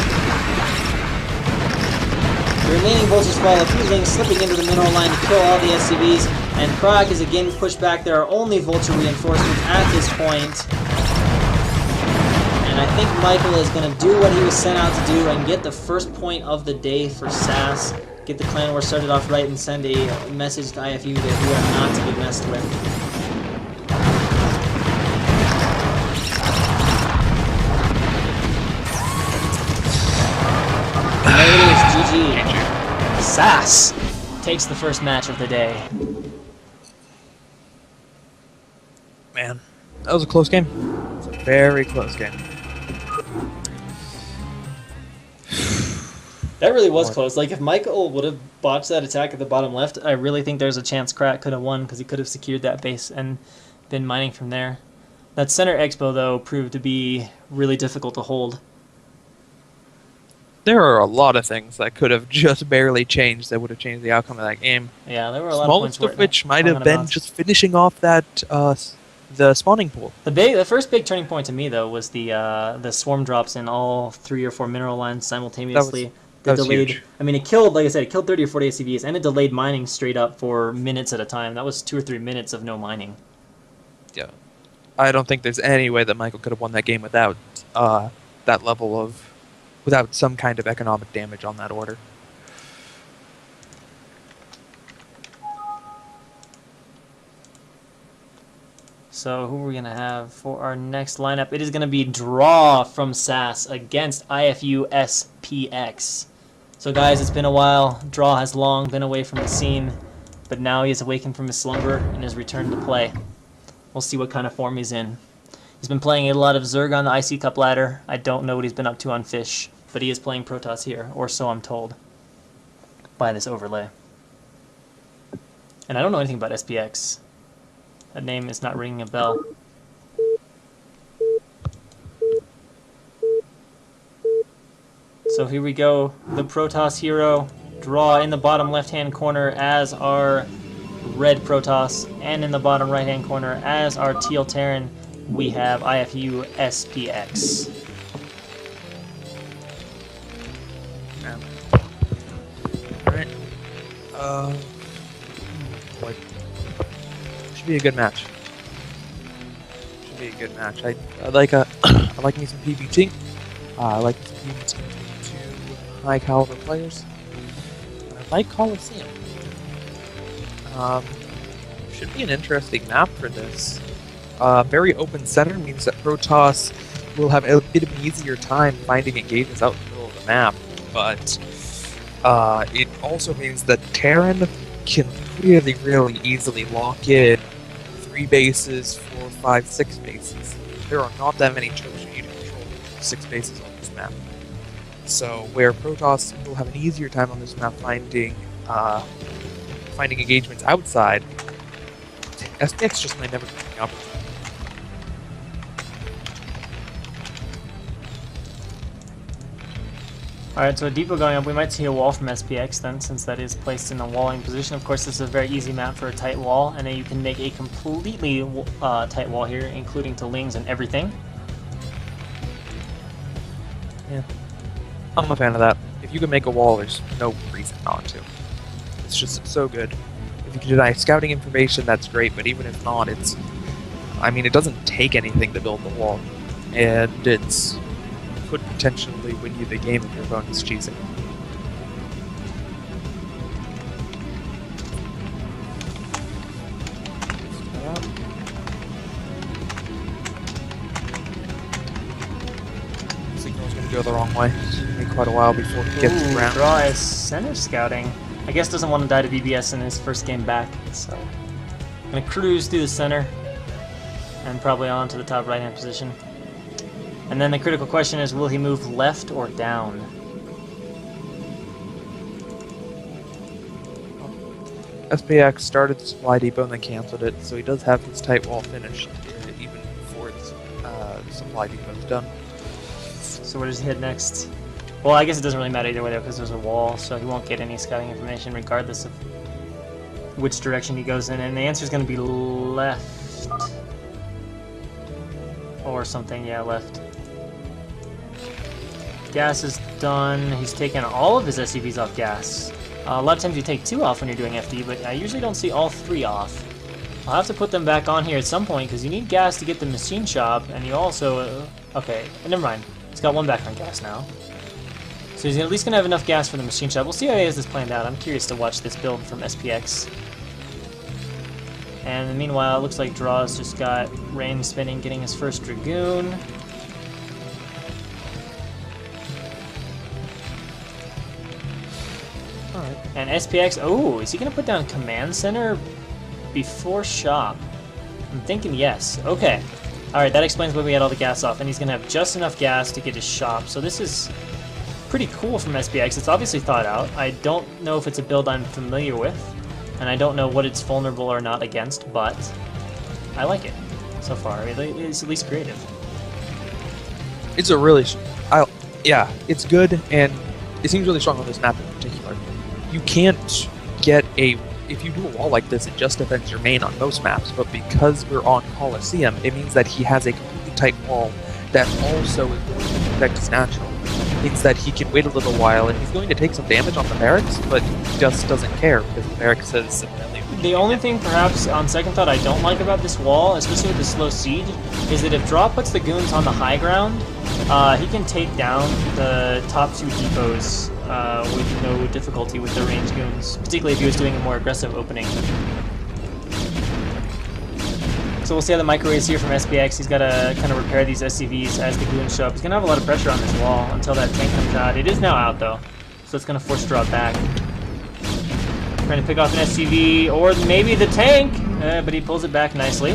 S1: The remaining vultures fall, a few links slipping into the mineral line to kill all the SCVs, and Crack is again pushed back. There are only vulture reinforcements at this point. And I think Michael is going to do what he was sent out to do and get the first point of the day for SAS. Get the clan war started off right and send a message to iFU that we are not to be messed with. And there it is, GG. SAS takes the first match of the day.
S2: Man, that was a close game. It was a very close game.
S3: That really was close. Like, if Michael would have botched that attack at the bottom left, I really think there's a chance Crack could have won because he could have secured that base and been mining from there. That center expo, though, proved to be really difficult to hold.
S2: There are a lot of things that could have just barely changed that would have changed the outcome of that game.
S3: Yeah, there were a lot
S2: Smallest
S3: of points
S2: of which might have been just finishing off that the spawning pool.
S3: The first big turning point to me, though, was the swarm drops in all 3 or 4 mineral lines simultaneously.
S2: That was
S3: delayed.
S2: huge.
S3: I mean, it killed, like I said, it killed 30 or 40 ACVs, and it delayed mining straight up for minutes at a time. That was 2 or 3 minutes of no mining.
S2: Yeah, I don't think there's any way that Michael could have won that game without that level of, without some kind of economic damage on that order.
S3: So who are we going to have for our next lineup? It is going to be Draw from SAS against iFU SPX. So guys, it's been a while. Draw has long been away from the scene, but now he has awakened from his slumber and has returned to play. We'll see what kind of form he's in. He's been playing a lot of Zerg on the IC Cup ladder. I don't know what he's been up to on Fish, but he is playing Protoss here, or so I'm told, by this overlay. And I don't know anything about SPX. That name is not ringing a bell. So here we go. The Protoss hero. Draw in the bottom left-hand corner as our red Protoss. And in the bottom right-hand corner as our teal Terran, we have iFU SPX.
S2: Alright. Should be a good match. Should be a good match. I like I like me some PvT. I like me some PvT between 2 high caliber players. And I like Coliseum. Should be an interesting map for this. Very open center means that Protoss will have a bit of an easier time finding engagements out in the middle of the map, but it also means that Terran can really easily lock in 3 bases, 4, 5, 6 bases. There are not that many turrets you need to control 6 bases on this map. So where Protoss will have an easier time on this map finding engagements outside, SPX just might never get the opportunity.
S3: Alright, so a depot going up, we might see a wall from SPX then, since that is placed in a walling position. Of course, this is a very easy map for a tight wall, and then you can make a completely tight wall here, including to lings and everything.
S2: Yeah. I'm a fan of that. If you can make a wall, there's no reason not to. It's just so good. If you can deny scouting information, that's great, but even if not, it's... I mean, it doesn't take anything to build the wall. And it's... could potentially win you the game if your opponent is cheesing. Signal's gonna go the wrong way. It's gonna be quite a while before it gets around.
S3: Draw is center scouting. I guess doesn't want to die to BBS in his first game back, so gonna cruise through the center and probably on to the top right-hand position. And then the critical question is, will he move left or down?
S2: SPX started the supply depot and then canceled it, so he does have his tight wall finished even before its supply depot is done.
S3: So where does he head next? Well, I guess it doesn't really matter either way though, because there's a wall, so he won't get any scouting information regardless of which direction he goes in. And the answer is going to be left. Or something, yeah, left. Gas is done. He's taken all of his SCVs off gas. A lot of times you take 2 off when you're doing FD, but I usually don't see all 3 off. I'll have to put them back on here at some point, because you need gas to get the machine shop, and you also... okay, never mind. He's got 1 background gas now. So he's at least going to have enough gas for the machine shop. We'll see how he has this planned out. I'm curious to watch this build from SPX. And meanwhile, it looks like Draw's just got Rain spinning, getting his first Dragoon. Alright. And SPX, oh, is he going to put down Command Center before shop? I'm thinking yes. Okay. Alright, that explains why we had all the gas off, and he's going to have just enough gas to get his shop. So this is pretty cool from SPX. It's obviously thought out. I don't know if it's a build I'm familiar with, and I don't know what it's vulnerable or not against, but I like it so far. It's at least creative.
S2: It's a really... yeah, it's good, and it seems really strong on this map in particular. You can't get a... if you do a wall like this, it just defends your main on most maps, but because we're on Coliseum, it means that he has a completely tight wall that also is going to protect his natural. It means that he can wait a little while, and he's going to take some damage on the barracks, but he just doesn't care, because the barracks says...
S3: The only thing, perhaps, on second thought, I don't like about this wall, especially with the slow siege, is that if Draw puts the goons on the high ground, he can take down the top 2 depots with no difficulty with the range goons, particularly if he was doing a more aggressive opening. So we'll see how the micro is here from SPX. He's got to kind of repair these SCVs as the goons show up. He's going to have a lot of pressure on this wall until that tank comes out. It is now out, though, so it's going to force Draw back. Trying to pick off an SCV, or maybe the tank, but he pulls it back nicely.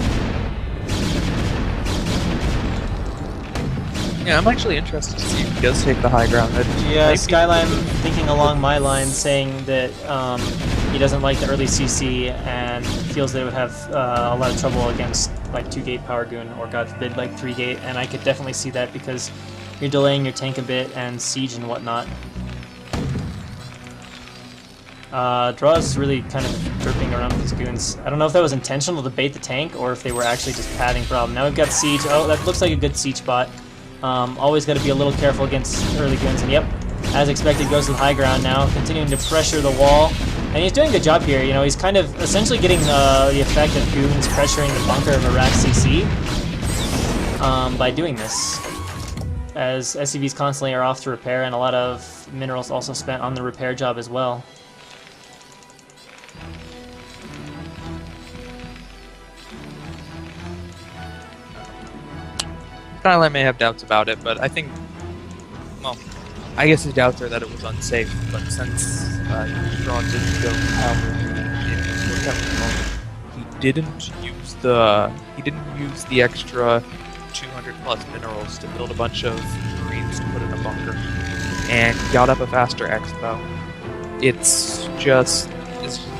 S2: Yeah, I'm actually interested to see if he does take the high ground.
S3: Yeah, Skyline thinking along my line, saying that he doesn't like the early CC and feels that it would have a lot of trouble against like 2-gate power goon, or God forbid like 3-gate, and I could definitely see that because you're delaying your tank a bit and siege and whatnot. Draw's really kind of derping around with his goons. I don't know if that was intentional to bait the tank or if they were actually just padding problem. Now we've got siege. Oh, that looks like a good siege spot. Always got to be a little careful against early goons. And yep, as expected, goes to the high ground now, continuing to pressure the wall. And he's doing a good job here. You know, he's kind of essentially getting the effect of goons pressuring the bunker of Iraq CC by doing this. As SCVs constantly are off to repair, and a lot of minerals also spent on the repair job as well.
S2: Skyline may have doubts about it, but I think, well, I guess his doubts are that it was unsafe, but since Draw didn't go power he didn't use the extra 200 plus minerals to build a bunch of Marines to put in a bunker, and got up a faster expo. It's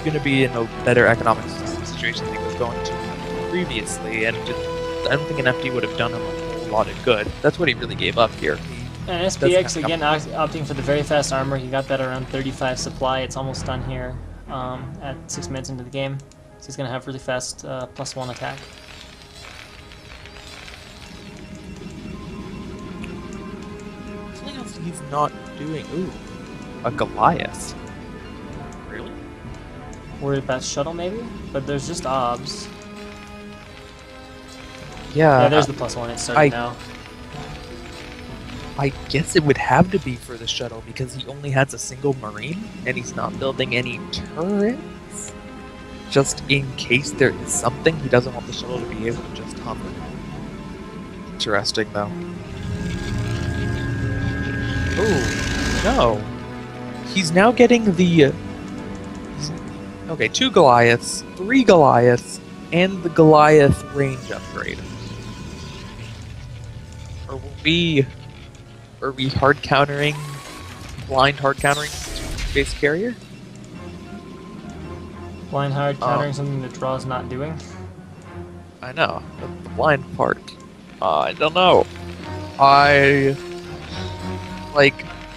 S2: going to be in a better economic situation than he was going to previously, and I don't think an FD would have done him a lot of good. That's what he really gave up here.
S3: And SPX again opting for the very fast armor. He got that around 35 supply. It's almost done here at 6 minutes into the game. So he's going to have really fast +1 attack.
S2: Something else he's not doing. Ooh, a Goliath. Really?
S3: Worried about shuttle maybe? But there's just obs.
S2: Yeah,
S3: there's the +1. It started now.
S2: I guess it would have to be for the shuttle because he only has a single Marine and he's not building any turrets. Just in case there is something, he doesn't want the shuttle to be able to just hover. Interesting, though. Oh, no. He's now getting the Okay, 2 Goliaths, 3 Goliaths, and the Goliath range upgrade. Are we hard countering, blind hard countering base carrier?
S3: Blind hard countering something that Draw's not doing.
S2: I know, that's the blind part. I don't know. I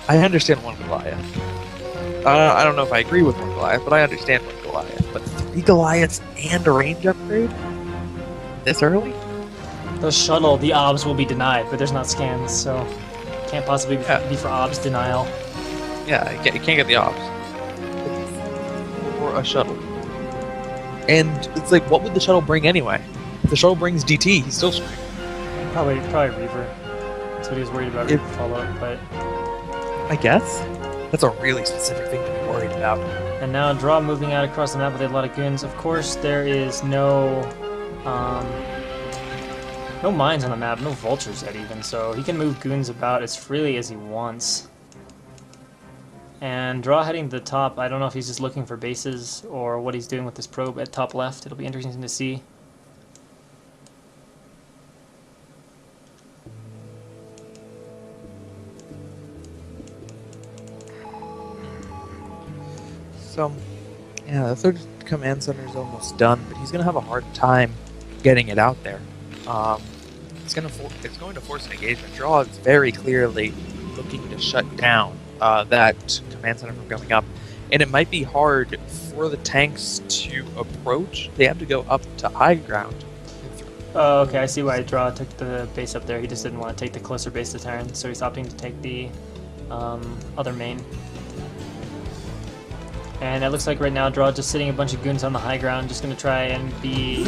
S2: understand 1 Goliath. I don't know if I agree with 1 Goliath, but I understand 1 Goliath. But 3 Goliaths and a range upgrade? This early?
S3: The shuttle, the OBS will be denied, but there's not scans, so can't possibly be for OBS denial.
S2: Yeah, you can't get the ops. Or a shuttle. And it's like, what would the shuttle bring anyway? If the shuttle brings DT, he's still screwed.
S3: Probably Reaver. That's what he was worried about, Reaver follow-up, but...
S2: I guess? That's a really specific thing to be worried about.
S3: And now Draw moving out across the map with a lot of goons. Of course, there is no mines on the map, no vultures yet even, so he can move goons about as freely as he wants. And Draw heading to the top. I don't know if he's just looking for bases or what he's doing with this probe at top left. It'll be interesting to see.
S2: So, yeah, the 3rd command center is almost done, but he's going to have a hard time getting it out there. It's going to force an engagement. Draw is very clearly looking to shut down that command center from going up, and it might be hard for the tanks to approach. They have to go up to high ground.
S3: Oh, okay, I see why Draw took the base up there. He just didn't want to take the closer base to Terran, so he's opting to take the other main. And it looks like right now Draw just sitting a bunch of goons on the high ground, just going to try and be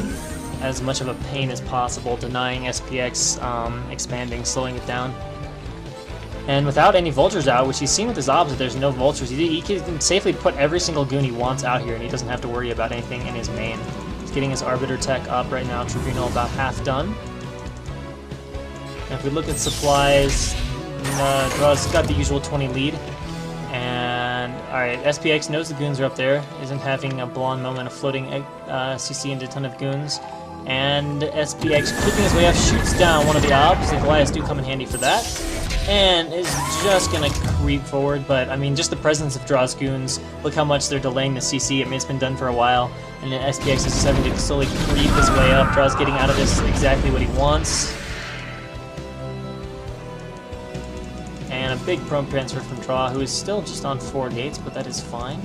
S3: as much of a pain as possible, denying SPX expanding, slowing it down. And without any vultures out, which he's seen with his obs, that there's no vultures, he can safely put every single goon he wants out here, and he doesn't have to worry about anything in his main. He's getting his Arbiter tech up right now, Tribunal about half done. And if we look at supplies, Draw's got the usual 20 lead. And, alright, SPX knows the goons are up there, isn't having a blonde moment of floating CC into a ton of goons. And SPX, creeping his way up, shoots down one of the obs. The Goliaths do come in handy for that. And is just going to creep forward, but, I mean, just the presence of Draw's goons, look how much they're delaying the CC. I mean, it's been done for a while, and then SPX is just having to slowly creep his way up. Draw's getting out of this exactly what he wants. And a big probe transfer from Draw, who is still just on 4 gates, but that is fine.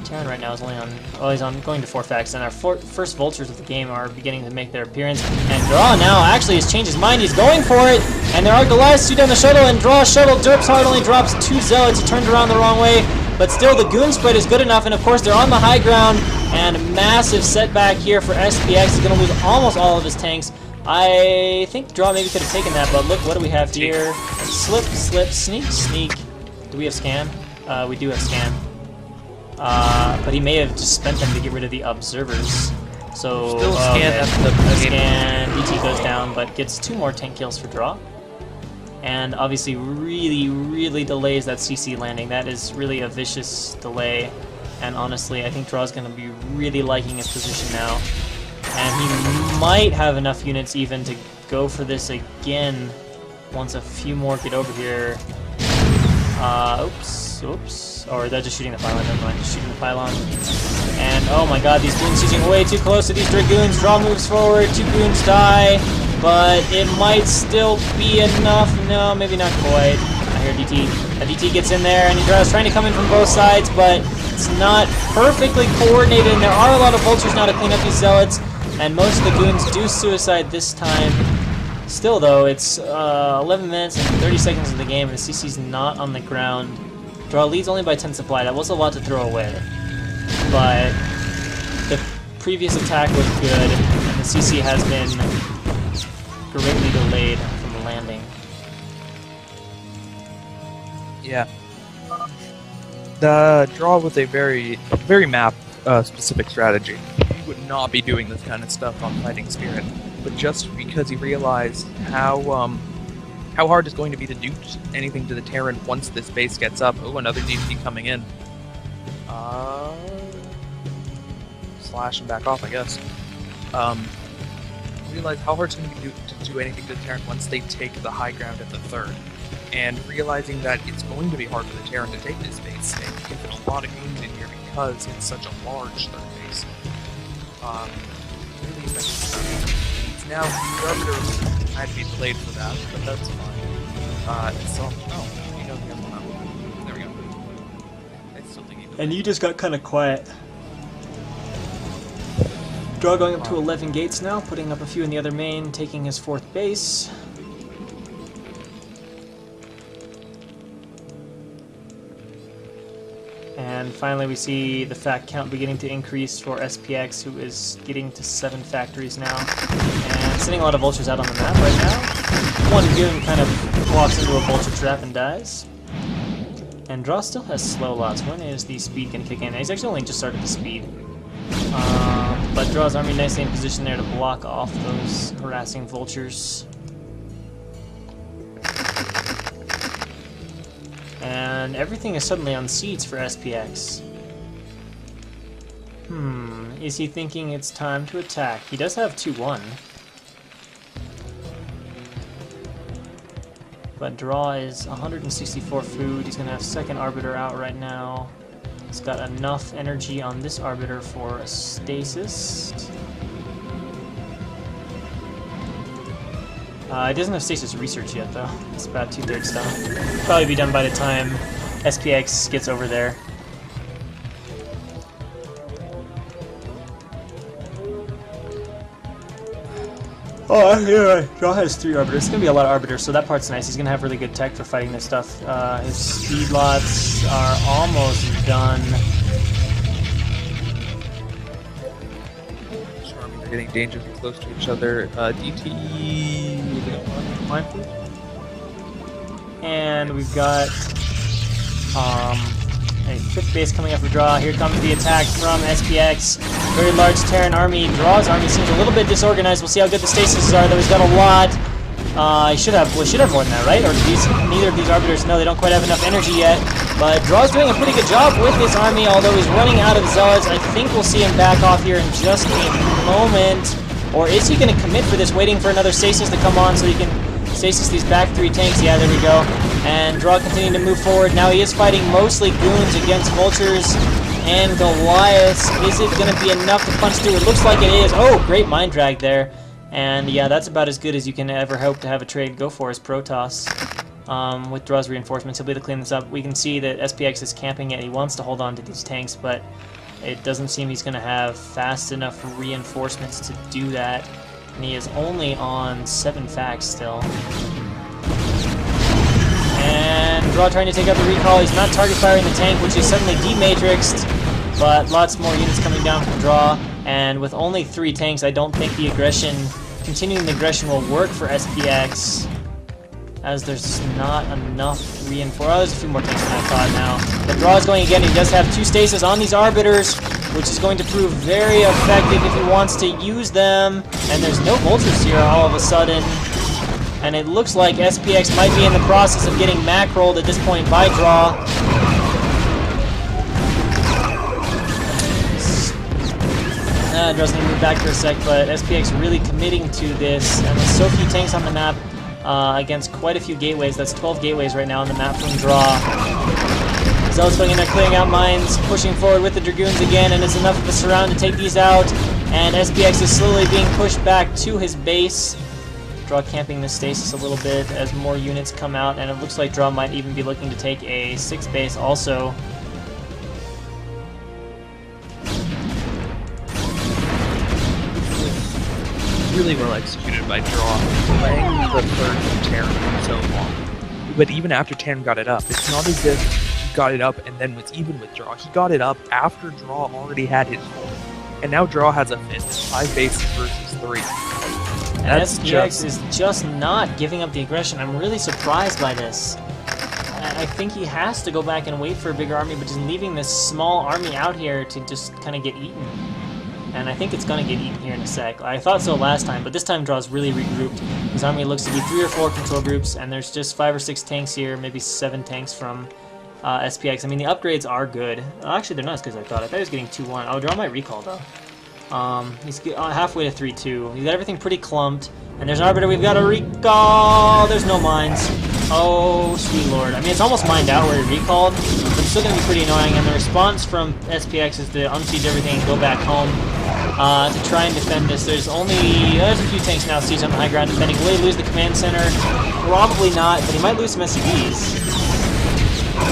S3: Terran right now is only on, he's going to 4 facts, and our first vultures of the game are beginning to make their appearance. And Draw now actually has changed his mind, he's going for it, and there are Goliaths shoot down the shuttle, and Draw shuttle derps hard, only drops 2 zealots. He turned around the wrong way, but still the goon spread is good enough, and of course they're on the high ground, and a massive setback here for SPX. He's going to lose almost all of his tanks. I think Draw maybe could have taken that, but look, what do we have here? Slip, slip, sneak, sneak. Do we have scan? We do have scan. But he may have just spent them to get rid of the observers. So,
S2: still scan at the
S3: scan, DT goes down, but gets 2 more tank kills for Draw. And obviously really, really delays that CC landing. That is really a vicious delay. And honestly, I think Draw's going to be really liking his position now. And he might have enough units even to go for this again once a few more get over here. Oops. Or they're just shooting the pylon, never mind, just shooting the pylon. And oh my god, these goons using way too close to these Dragoons. Draw moves forward, 2 goons die, but it might still be enough. No, maybe not quite. I hear DT. DT gets in there, and Draw's trying to come in from both sides, but it's not perfectly coordinated, and there are a lot of vultures now to clean up these zealots. And most of the goons do suicide this time. Still, though, it's 11 minutes and 30 seconds of the game, and the CC's not on the ground. Draw leads only by 10 supply. That was a lot to throw away. But the previous attack was good, and the CC has been greatly delayed from the landing.
S2: Yeah. The Draw with a very map-specific strategy. He would not be doing this kind of stuff on Fighting Spirit, but just because he realized how hard it's going to be to do anything to the Terran once this base gets up. Oh, another DP coming in. slash and back off, I guess. Realize how hard it's going to be to do anything to the Terran once they take the high ground at the third. And realizing that it's going to be hard for the Terran to take this base, and give it a lot of gains in here because it's such a large third base. Really affects now the Arbiter had to be played for that, but that's fine. You know the other one. There we go. I still think he
S3: And you just got kind of quiet. Draw going up to 11 gates now, putting up a few in the other main, taking his 4th base. And finally we see the fact count beginning to increase for SPX, who is getting to 7 factories now. And sending a lot of vultures out on the map right now. One goon kind of walks into a vulture trap and dies. And Draw still has slow lots. When is the speed going to kick in? He's actually only just started the speed. But Draw's army nicely in position there to block off those harassing vultures. And everything is suddenly on seeds for SPX. Is he thinking it's time to attack? He does have 2-1. But Draw is 164 food. He's going to have 2nd Arbiter out right now. He's got enough energy on this Arbiter for a stasis. It doesn't have stasis research yet, though. It's about 2/3 done. Probably be done by the time SPX gets over there. Oh, yeah, Draw has 3 Arbiters. It's going to be a lot of Arbiters, so that part's nice. He's going to have really good tech for fighting this stuff. His speed lots are almost done.
S2: They're getting dangerously close to each other. DT... mindful?
S3: And we've got a 5th base coming up for Draw. Here comes the attack from SPX. Very large Terran army. Draw's army seems a little bit disorganized. We'll see how good the stasis are, though. He's got a lot. He should have more than that, right? Or neither of these Arbiters, no, they don't quite have enough energy yet. But Draw's doing a pretty good job with his army, although he's running out of Zealots. I think we'll see him back off here in just a moment. Or is he going to commit for this, waiting for another stasis to come on so he can stasis these back 3 tanks? Yeah, there we go. And Draw continuing to move forward. Now he is fighting mostly goons against vultures and Goliaths. Is it going to be enough to punch through? It looks like it is. Oh, great mind drag there. And yeah, that's about as good as you can ever hope to have a trade go for as Protoss. With Draw's reinforcements, he'll be able to clean this up. We can see that SPX is camping it. He wants to hold on to these tanks, but it doesn't seem he's going to have fast enough reinforcements to do that. And he is only on 7 facts still. And Draw trying to take out the recall. He's not target firing the tank, which is suddenly dematrixed. But lots more units coming down from Draw. And with only 3 tanks, I don't think the aggression, continuing the aggression will work for SPX. As there's just not enough reinforcements. Oh, there's a few more tanks than I thought now. But Draw is going again. He does have 2 stasis on these Arbiters, which is going to prove very effective if he wants to use them. And there's no vultures here all of a sudden. And it looks like SPX might be in the process of getting macrolled at this point by Draw. Draw's going to move back for a sec, but SPX really committing to this. And with so few tanks on the map, against quite a few gateways. That's 12 gateways right now on the map from Draw. Zealots going in there, clearing out mines, pushing forward with the Dragoons again, and it's enough of a surround to take these out. And SPX is slowly being pushed back to his base. Draw camping the stasis a little bit as more units come out, and it looks like Draw might even be looking to take a 6th base also.
S2: Really well executed by Draw, playing the third Terran for so long. But even after Terran got it up, it's not as if he got it up and then was even with Draw. He got it up after Draw already had his 4th. And now Draw has a 5th. 5 bases versus 3.
S3: And SPX is just not giving up the aggression. I'm really surprised by this. I think he has to go back and wait for a bigger army, but just leaving this small army out here to just kind of get eaten. And I think it's going to get eaten here in a sec. I thought so last time, but this time Draw's really regrouped. His army looks to be 3 or 4 control groups, and there's just 5 or 6 tanks here, maybe 7 tanks from SPX. I mean, the upgrades are good. Actually, they're not as good as I thought. I thought he was getting 2-1. Oh, Draw might recall, though. He's halfway to 3-2. He's got everything pretty clumped. And there's an Arbiter. We've got a recall. There's no mines. Oh, sweet lord. I mean, it's almost mined out where he recalled, but it's still going to be pretty annoying. And the response from SPX is to unsiege everything and go back home to try and defend this. There's a few tanks now sieged on the high ground defending. Will he lose the command center? Probably not, but he might lose some SCVs.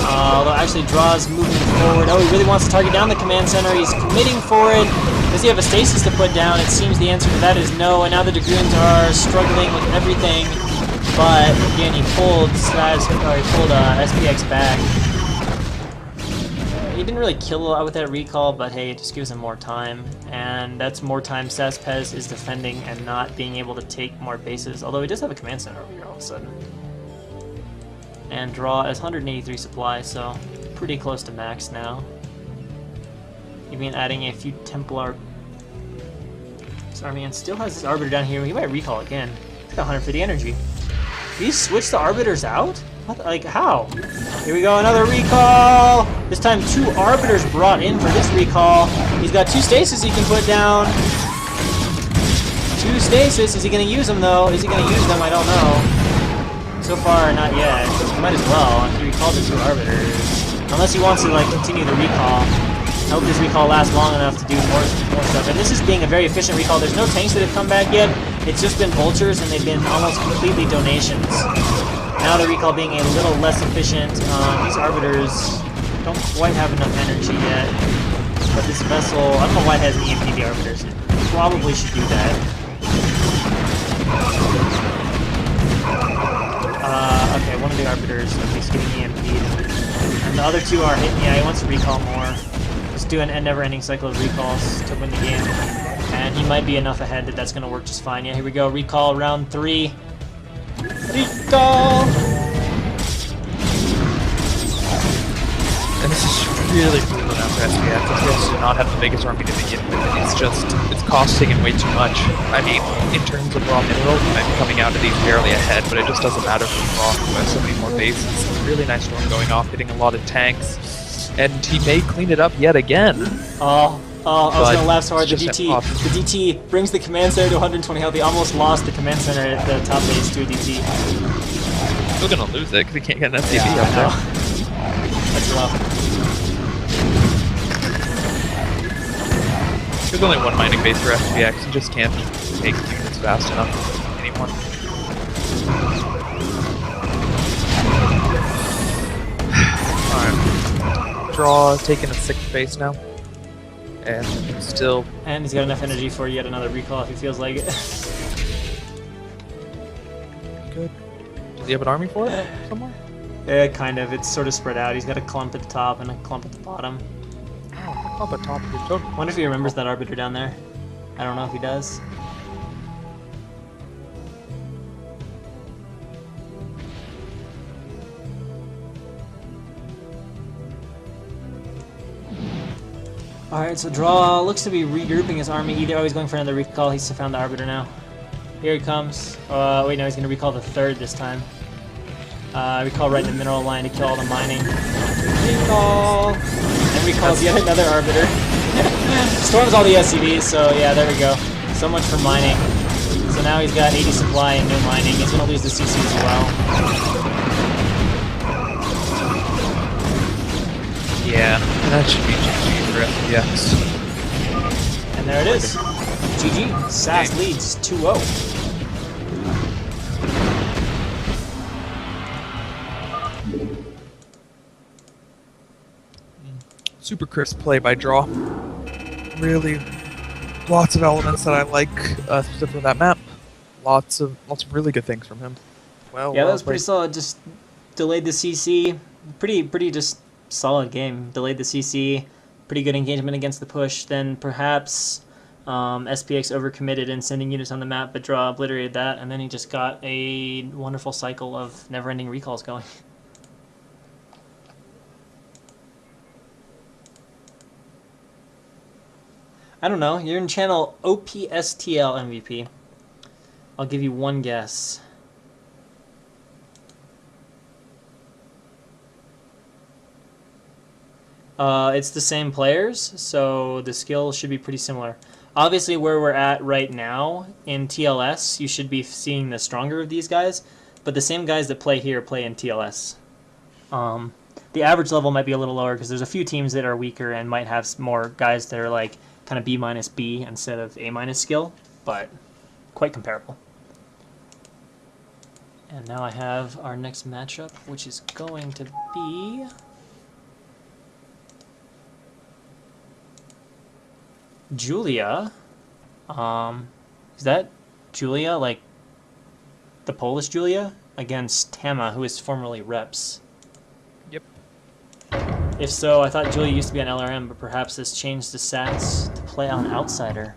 S3: Although actually Draw's moving forward. Oh, he really wants to target down the command center. He's committing for it. Does he have a stasis to put down? It seems the answer to that is no. And now the Dragoons are struggling with everything. But again, he pulled SPX back. He didn't really kill with that recall, but hey, it just gives him more time. And that's more time Saspez is defending and not being able to take more bases. Although he does have a command center over here all of a sudden. And Draw has 183 supply, so pretty close to max now. Even adding a few Templar. This army and still has this Arbiter down here. He might recall again. He's got 150 energy. Did he switch the Arbiters out? What? Like, how? Here we go, another recall! This time 2 Arbiters brought in for this recall. He's got 2 stasis he can put down. 2 stasis. Is he going to use them, though? Is he going to use them? I don't know. So far, not yet. He might as well. He recalled the 2 Arbiters. Unless he wants to, like, continue the recall. I hope this recall lasts long enough to do more stuff. And this is being a very efficient recall. There's no tanks that have come back yet. It's just been vultures, and they've been almost completely donations. Now the recall being a little less efficient. These Arbiters don't quite have enough energy yet. But this vessel, I don't know why it has EMP the Arbiters. It probably should do that. Okay, one of the Arbiters at least getting EMP'd. And the other 2 are hitting. Yeah, he wants to recall more. Just do a never-ending cycle of recalls to win the game. And he might be enough ahead that that's going to work just fine. Yeah, here we go. Recall round 3. Recall!
S2: And this is really cool enough for SPX. SPX does not have the biggest army to begin with. It's costing him way too much. I mean, in terms of raw minerals, I'm coming out of these barely ahead, but it just doesn't matter for raw who has so many more bases. Really nice storm going off, hitting a lot of tanks. And he may clean it up yet again.
S3: I was going to laugh so hard. The DT brings the command center to 120 health. He almost lost the command center at the top base to a DT.
S2: Still going to lose it because he can't get an FTV up there.
S3: That's rough.
S2: There's only one mining base for SPX. You just can't make units fast enough anymore. Alright. Draw taking a 6th base now. And still...
S3: And he's got enough energy for yet another recall if he feels like it.
S2: Good. Does he have an army for it somewhere?
S3: Yeah, kind of. It's sort of spread out. He's got a clump at the top and a clump at the bottom.
S2: Oh, clump at top of your total.
S3: Wonder if he remembers that Arbiter down there. I don't know if he does. Alright, so Draw looks to be regrouping his army. Either he's going for another recall. He's found the Arbiter now. Here he comes. Wait, no, he's going to recall the 3rd this time. Recall right in the mineral line to kill all the mining. Recall! And recalls yet another Arbiter. Storms all the SCVs, so yeah, there we go. So much for mining. So now he's got 80 supply and no mining. He's going to lose the CC as well.
S2: Yeah, that should be GG for SPX.
S3: And there it is. GG. SAS leads 2-0.
S2: Super crisp play by Draw. Really, lots of elements that I like, specifically for that map. Lots of really good things from him. Well,
S3: yeah, that was pretty solid. Just delayed the CC. Pretty just solid game. Delayed the CC. Pretty good engagement against the push. Then perhaps SPX overcommitted in sending units on the map, but Draw obliterated that, and then he just got a wonderful cycle of never-ending recalls going. I don't know. You're in channel OPSTL MVP. I'll give you one guess. It's the same players, so the skill should be pretty similar. Obviously, where we're at right now in TLS, you should be seeing the stronger of these guys, but the same guys that play here play in TLS. The average level might be a little lower because there's a few teams that are weaker and might have more guys that are like kind of B minus B instead of A minus skill, but quite comparable. And now I have our next matchup, which is going to be Julia. Is that Julia, like the Polish Julia, against Tama, who is formerly Reps?
S2: Yep.
S3: If so, I thought Julia used to be on LRM, but perhaps this changed to Sats to play on Outsider.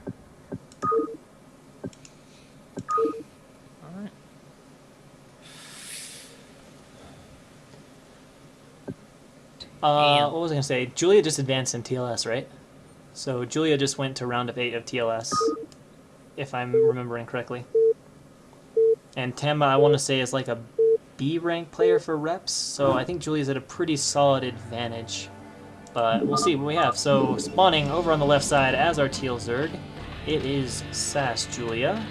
S2: Alright.
S3: What was I going to say? Julia just advanced in TLS, right? So Julia just went to round of 8 of TLS, if I'm remembering correctly. And Tama, I want to say, is like a B rank player for Reps, so I think Julia's at a pretty solid advantage. But we'll see what we have. So spawning over on the left side as our Teal Zerg, it is Sass Julia.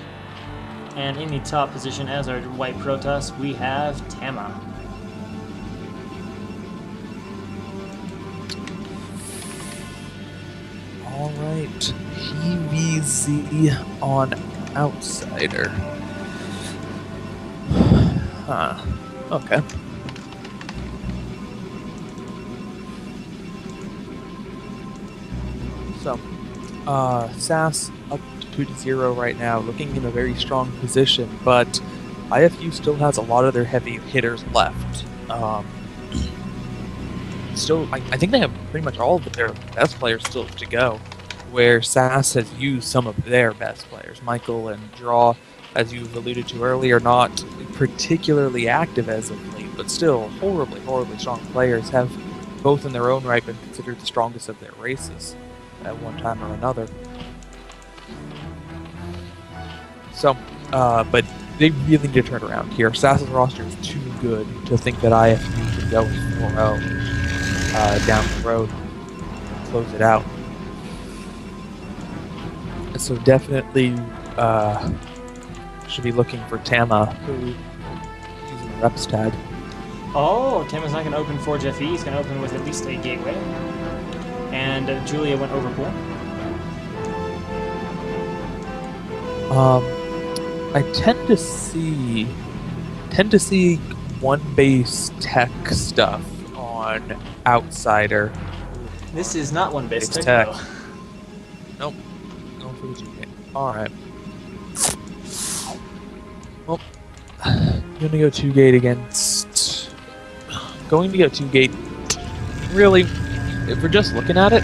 S3: And in the top position as our White Protoss, we have Tama.
S2: Alright, PVZ on Outsider. Huh. Okay. So, Sass up to 2-0 right now, looking in a very strong position, but iFU still has a lot of their heavy hitters left. Still, I think they have pretty much all of their best players still to go, where Sass has used some of their best players. Michael and Draw, as you've alluded to earlier, not particularly active as of late, but still horribly, horribly strong players, have both in their own right been considered the strongest of their races at one time or another. So, but they really need to turn around here. Sass's roster is too good to think that iFU can go 4-0 down the road and close it out. So definitely should be looking for Tama, who using the Reps tag.
S3: Oh, Tama's not going to open Forge FE. He's going to open with at least a gateway. And Julia went overpool.
S2: I tend to see one base tech stuff on Outsider.
S3: This is not one base tech,
S2: tech.
S3: though.
S2: Nope. No for the 2K. Alright. Well, I'm gonna go 2-gate against... Going to go 2-gate, really, if we're just looking at it,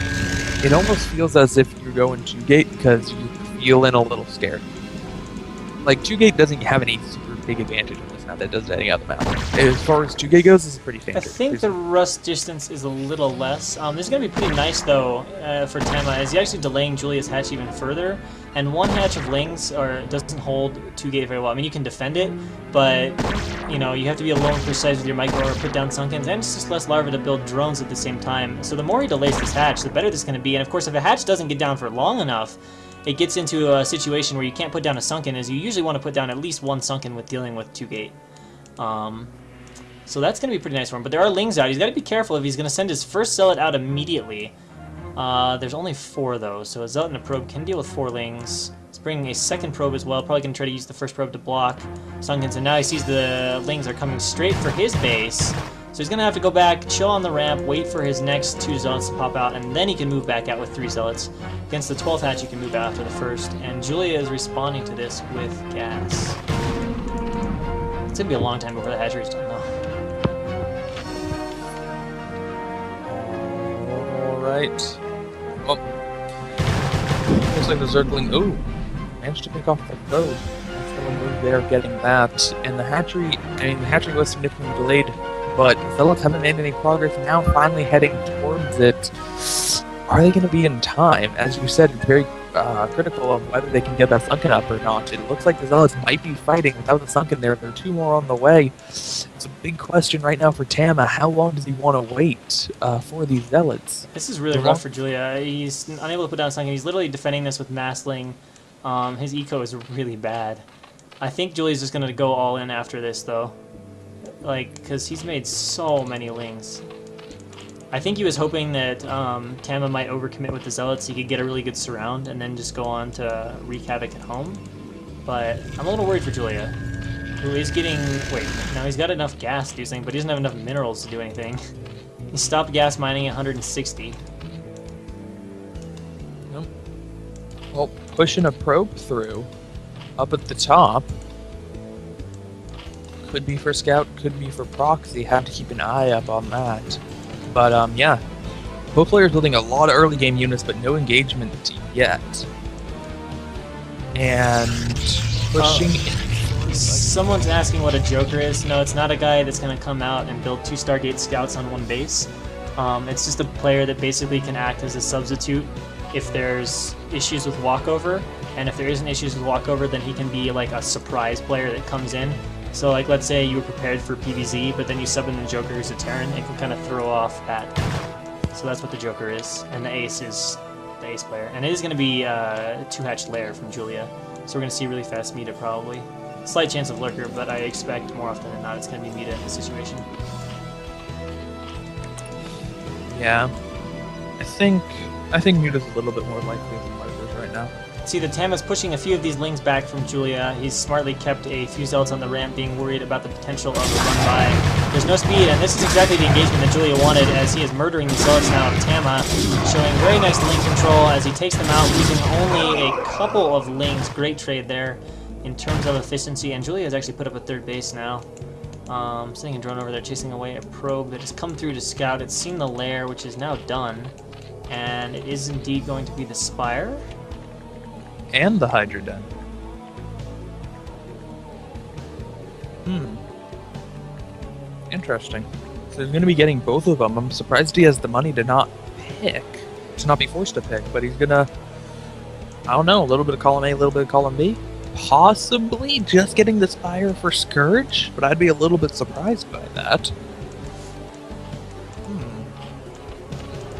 S2: it almost feels as if you're going 2-gate because you're feeling a little scared. Like, 2-gate doesn't have any super big advantage on this map that does any other map. As far as 2-gate goes, this is pretty standard.
S3: I think the rust distance is a little less. This is going to be pretty nice, though, for Tama, as he's actually delaying Julia's hatch even further. And one hatch of Lings doesn't hold 2-gate very well. I mean, you can defend it, but you know, you have to be a little more precise with your micro or put down Sunkens, and it's just less larva to build drones at the same time. So the more he delays this hatch, the better this is going to be. And of course, if a hatch doesn't get down for long enough, it gets into a situation where you can't put down a Sunken, as you usually want to put down at least one Sunken with dealing with 2-gate. So that's going to be pretty nice for him. But there are Lings out. He's got to be careful if he's going to send his first Zealot out immediately. There's only 4, though, so a Zealot and a Probe can deal with 4 Lings. He's bringing a second Probe as well. Probably going to try to use the first Probe to block Sunkens. And now he sees the Lings are coming straight for his base. So he's going to have to go back, chill on the ramp, wait for his next 2 Zealots to pop out, and then he can move back out with 3 Zealots. Against the 12th hatch, you can move out after the first. And Julia is responding to this with gas. It's going to be a long time before the hatchery's done, though.
S2: Alright. Oh. Looks like the Zergling. Ooh. Managed to pick off the probe. Nice little move there, getting that. And the hatchery, I mean, the hatchery was significantly delayed, but Zealots haven't made any progress, now finally heading towards it. Are they going to be in time? As you said, it's very critical of whether they can get that Sunken up or not. It looks like the Zealots might be fighting without the Sunken there. There are 2 more on the way. It's It's a big question right now for Tama. How long does he want to wait for these zealots?
S3: This is really rough for Julia. He's unable to put down something. He's literally defending this with Massling. His eco is really bad. I think Julia's just going to go all in after this, though. Like, because he's made so many lings. I think he was hoping that Tama might overcommit with the zealots so he could get a really good surround and then just go on to wreak havoc at home. But I'm a little worried for Julia, who is getting... Wait, now he's got enough gas to do something, but he doesn't have enough minerals to do anything. He stopped gas mining at 160.
S2: Nope. Well, pushing a probe through up at the top could be for scout, could be for proxy. Have to keep an eye up on that. But yeah, both players building a lot of early game units, but no engagement yet. And pushing.
S3: Someone's asking what a Joker is. No, it's not a guy that's going to come out and build 2 Stargate Scouts on one base. It's just a player that basically can act as a substitute if there's issues with walkover. And if there isn't issues with walkover, then he can be like a surprise player that comes in. So like, let's say you were prepared for PvZ, but then you sub in the Joker who's a Terran, it can kind of throw off that. So that's what the Joker is. And the Ace is the Ace player. And it is going to be a 2-hatched lair from Julia. So we're going to see really fast Mita probably. Slight chance of Lurker, but I expect more often than not it's going to be Mita in this situation.
S2: Yeah. I think Muta's a little bit more likely than Lurker's right now.
S3: See, the Tama's pushing a few of these lings back from Julia. He's smartly kept a few zealots on the ramp, being worried about the potential of a run-by. There's no speed, and this is exactly the engagement that Julia wanted, as he is murdering the zealots now of Tama, showing very nice ling control as he takes them out, losing only a couple of lings. Great trade there in terms of efficiency, and Julia has actually put up a 3rd base now. Sending a drone over there, chasing away a probe that has come through to scout. It's seen the lair, which is now done, and it is indeed going to be the Spire.
S2: And the Hydra Den. Interesting. So he's going to be getting both of them. I'm surprised he has the money to not be forced to pick, but he's going to, I don't know, a little bit of column A, a little bit of column B. Possibly just getting the Spire for Scourge, but I'd be a little bit surprised by that.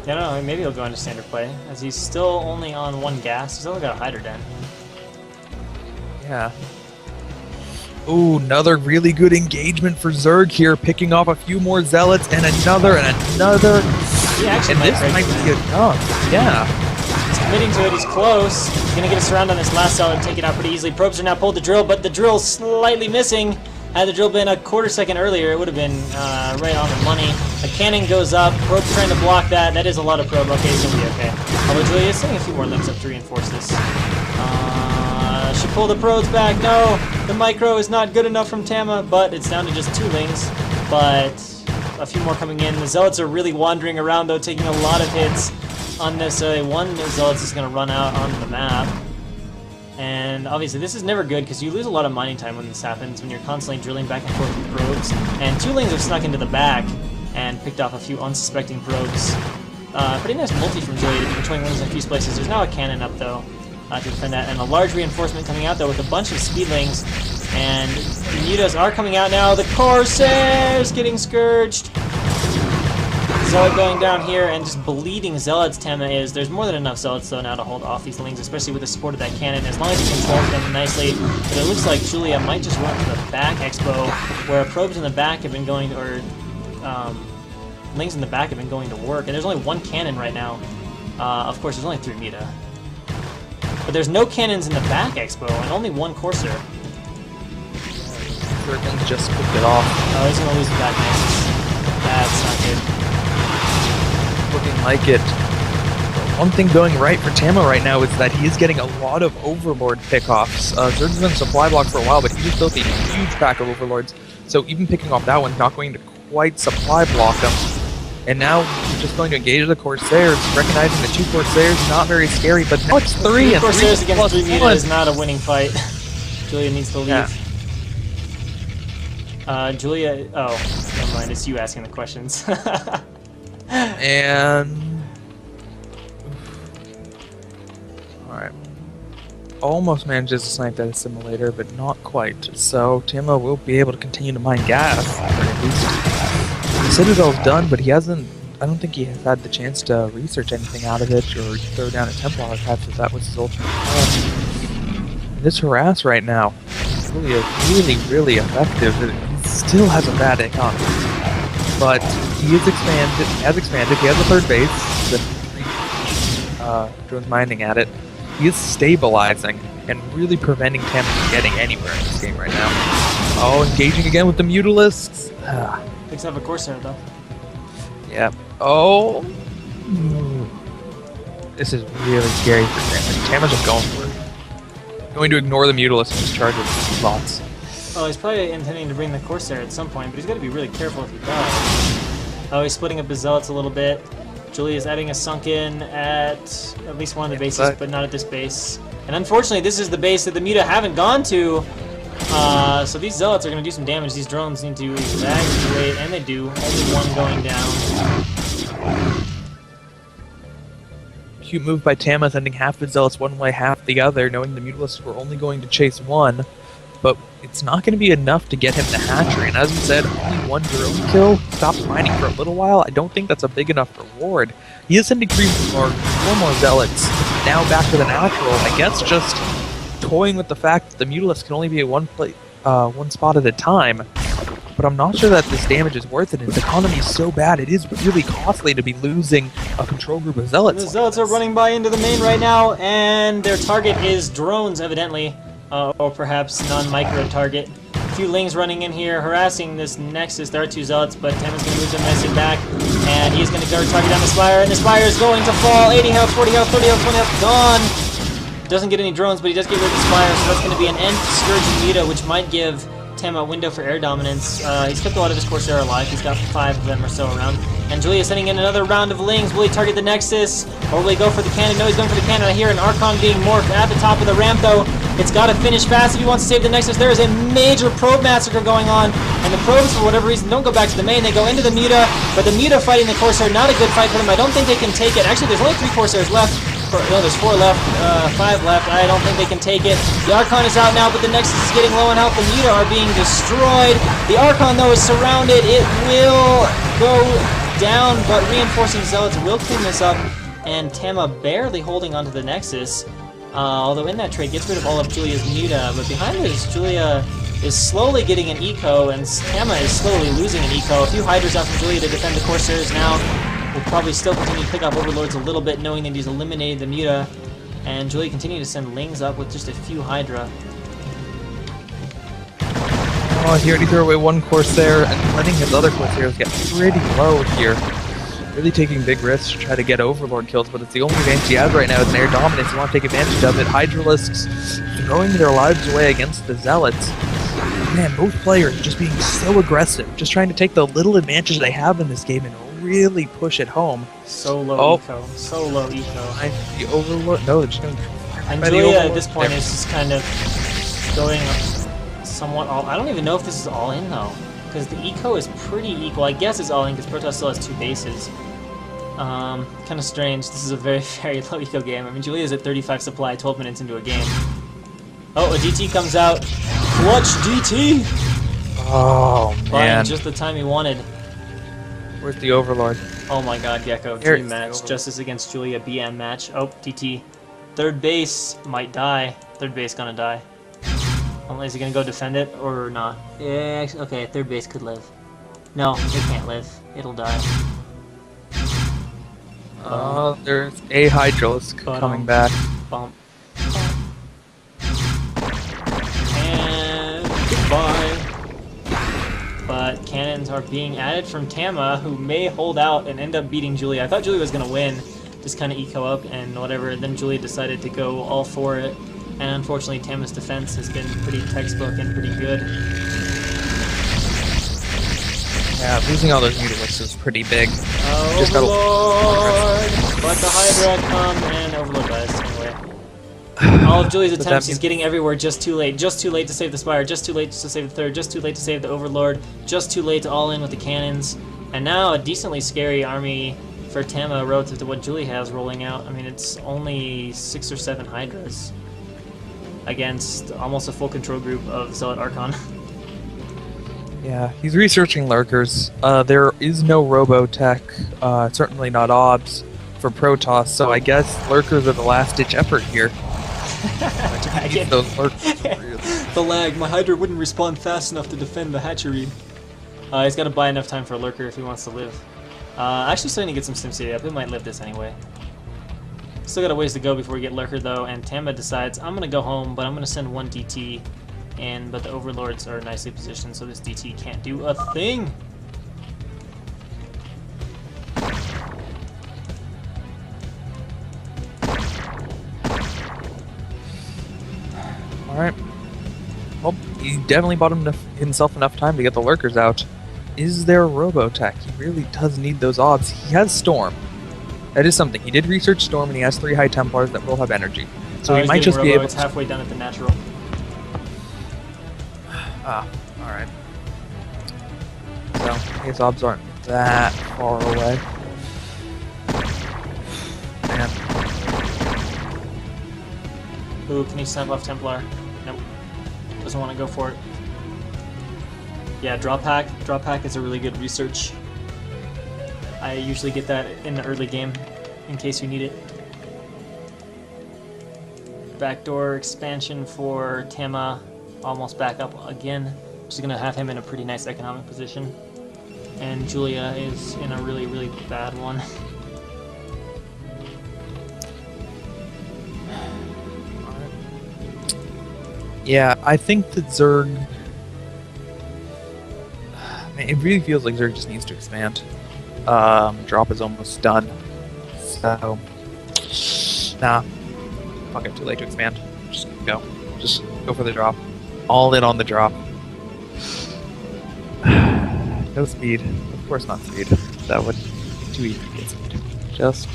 S3: Yeah, no, maybe he'll go into standard play, as he's still only on 1 gas. He's only got a Hydra Den.
S2: Yeah. Ooh, another really good engagement for Zerg here, picking off a few more Zealots, and another, and another.
S3: And
S2: this might be enough. Yeah.
S3: He's committing to it, he's close. He's going to get a surround on this last Zealot and take it out pretty easily. Probes are now pulled the drill, but the drill's slightly missing. Had the drill been a quarter second earlier, it would have been right on the money. A cannon goes up, probe's trying to block that. That is a lot of probe. Okay, he's going to be okay. Although Julia is sending a few more links up to reinforce this. Should pull the probes back. No, the micro is not good enough from Tama, but it's down to just 2 lings. But a few more coming in. The Zealots are really wandering around, though, taking a lot of hits. Unnecessarily. One Zealot's is going to run out on the map. And obviously this is never good because you lose a lot of mining time when this happens, when you're constantly drilling back and forth with probes. And 2 lings have snuck into the back and picked off a few unsuspecting probes. Pretty nice multi from Julia to be controlling lings in a few places. There's now a cannon up though to defend that, and a large reinforcement coming out though with a bunch of speedlings. And the mutas are coming out now. The Corsairs getting scourged. Zealot going down here and just bleeding Zealots. Tama is. There's more than enough Zealots though now to hold off these lings, especially with the support of that cannon, as long as he controls them nicely. But it looks like Julia might just run to the back expo, where probes in the back have been going, or lings in the back have been going to work. And there's only 1 cannon right now. Of course, there's only 3 Mita. But there's no cannons in the back expo, and only 1 Corsair.
S2: Things just picked it off.
S3: Oh, he's gonna lose the back nexus. That's not good.
S2: Looking like it. One thing going right for Tama right now is that he is getting a lot of Overlord pickoffs. Zerg's been supply block for a while, but he just built a huge pack of Overlords, so even picking off that one's not going to quite supply block him. And now he's just going to engage the Corsairs, recognizing the 2 Corsairs, not very scary, but now it's 3 and 3
S3: Corsairs against 3 Mita
S2: 1.
S3: is not a winning fight. Julia needs to leave.
S2: Yeah.
S3: Julia, oh, never mind, it's you asking the questions.
S2: And alright. almost manages to snipe that assimilator, but not quite. So Tama will be able to continue to mine gas. The Citadel's done, but he hasn't. I don't think he has had the chance to research anything out of it or throw down a Templar patch if that was his ultimate plan. This harass right now is really effective. He still has a bad economy, but he is expanded. He has expanded. He has a third base. Drone's mining at it. He is stabilizing and really preventing Tama from getting anywhere in this game right now. Oh, engaging again with the Mutalisks.
S3: Picks up a Corsair though.
S2: Yeah. Oh. This is really scary for Tama. Tama's just going for it. Going to ignore the Mutalisks and just charge with lots.
S3: Oh, he's probably intending to bring the Corsair at some point, but he's got to be really careful if he does. Oh, he's splitting up his Zealots a little bit. Julia's adding a Sunken at least one of the bases, but not at this base. And unfortunately, this is the base that the Muta haven't gone to. So these Zealots are going to do some damage. These drones need to evacuate, and they do. Only one going down.
S2: Cute move by Tama, sending half the Zealots one way, half the other, knowing the Mutalisks were only going to chase one. But it's not going to be enough to get him the hatchery. And as we said, only one drone kill. Stops mining for a little while. I don't think that's a big enough reward. He is sending four more Zealots. Now back to the natural. I guess just toying with the fact that the Mutalisks can only be at one spot at a time. But I'm not sure that this damage is worth it. His economy is so bad, it is really costly to be losing a control group of Zealots.
S3: The Zealots are running by into the main right now, and their target is drones, evidently. Or perhaps non-micro target. A few Lings running in here, harassing this Nexus. There are two Zealots, but Tama's going to move them message back. And he's going to target down the Spire, and the Spire is going to fall. 80 health, 40 health, 30 health, 20 health, gone! Doesn't get any drones, but he does get rid of the Spire, so that's going to be an End Scourge Muta, which might give Tama a window for air dominance. He's kept a lot of his Corsair alive. He's got 5 of them or so around. And Julia sending in another round of Lings. Will he target the Nexus? Or will he go for the cannon? No, he's going for the cannon. I hear an Archon being morphed at the top of the ramp, though. It's got to finish fast if he wants to save the Nexus. There is a major probe massacre going on. And the probes, for whatever reason, don't go back to the main. They go into the Muta. But the Muta fighting the Corsair, not a good fight for them. I don't think they can take it. Actually, there's only 3 Corsairs left. No, there's 4 left, 5 left. I don't think they can take it. The Archon is out now, but the Nexus is getting low on health. The Muta are being destroyed. The Archon, though, is surrounded. It will go down, but reinforcing Zealots will clean this up. And Tama barely holding onto the Nexus. Although in that trade, gets rid of all of Julia's Muta. But behind this, Julia is slowly getting an eco, and Tama is slowly losing an eco. A few Hydras out from Julia to defend the Corsairs now. Will probably still continue to pick up Overlords a little bit, knowing that he's eliminated the Muta. And Julia continue to send Lings up with just a few Hydra.
S2: Oh, he already threw away one Corsair and letting his other Corsairs get pretty low here. Really taking big risks to try to get Overlord kills, but it's the only advantage he has right now is an air dominance. You want to take advantage of it. Hydralisks throwing their lives away against the Zealots. Man, both players just being so aggressive, just trying to take the little advantage they have in this game and really push it home.
S3: So low eco. So low eco.
S2: The Overlord. No, they're just going to.
S3: And Julia at this point is just kind of going somewhat all. I don't even know if this is all in though, because the eco is pretty equal. I guess it's all in because Protoss still has 2 bases. Kind of strange. This is a very, very low eco game. I mean, Julia's at 35 supply, 12 minutes into a game. Oh, a DT comes out. Clutch DT!
S2: Oh, man.
S3: Just the time he wanted.
S2: Where's the Overlord?
S3: Oh my god, Gecko. Team match. Justice against Julia BM match. Oh, DT. Third base might die. Third base gonna die. Is he gonna go defend it or not? Yeah, okay, third base could live. No, it can't live. It'll die.
S2: There's a Hydralisk coming back.
S3: Bump. And goodbye. But cannons are being added from Tama, who may hold out and end up beating Julia. I thought Julia was gonna win, just kind of eco up and whatever. Then Julia decided to go all for it. And unfortunately, Tama's defense has been pretty textbook and pretty good.
S2: Yeah, losing all those Mutalisks is pretty big.
S3: Overlord! But the Hydra come and Overlord dies anyway. All of Julia's attempts, he's getting everywhere just too late. Just too late to save the Spire, just too late to save the third, just too late to save the Overlord, just too late to all in with the cannons. And now a decently scary army for Tama relative to what Julia has rolling out. I mean, it's only 6 or 7 Hydras. against almost a full control group of Zealot Archon.
S2: Yeah, he's researching lurkers. There is no Robotech, certainly not OBS for Protoss, so I guess lurkers are the last-ditch effort here. Those lurkers really.
S3: The lag. My Hydra wouldn't respond fast enough to defend the hatchery. He's got to buy enough time for a lurker if he wants to live. Actually starting to get some SimCity up. It might live this anyway. Still got a ways to go before we get lurker though, and Tamba decides, I'm going to go home, but I'm going to send one DT in, but the Overlords are nicely positioned, so this DT can't do a thing.
S2: Alright. Well, he definitely bought himself enough time to get the lurkers out. Is there Robotech? He really does need those odds. He has Storm. That is something. He did research Storm, and he has 3 High Templars that will have energy. So he might just be able
S3: It's halfway done at the natural.
S2: Ah, alright. So, his obs aren't that far away. Man.
S3: Ooh, can he snipe off Templar? Nope. Doesn't want to go for it. Yeah, drop pack. Drop pack is a really good research. I usually get that in the early game, in case you need it. Backdoor expansion for Tama. Almost back up again. Just gonna have him in a pretty nice economic position. And Julia is in a really, really bad one.
S2: Yeah, I think that Zerg... Man, it really feels like Zerg just needs to expand. Drop is almost done. So... Nah. Fuck it, too late to expand. Just go. Just go for the drop. All in on the drop. No speed. Of course not speed. That would be too easy to get speed. Just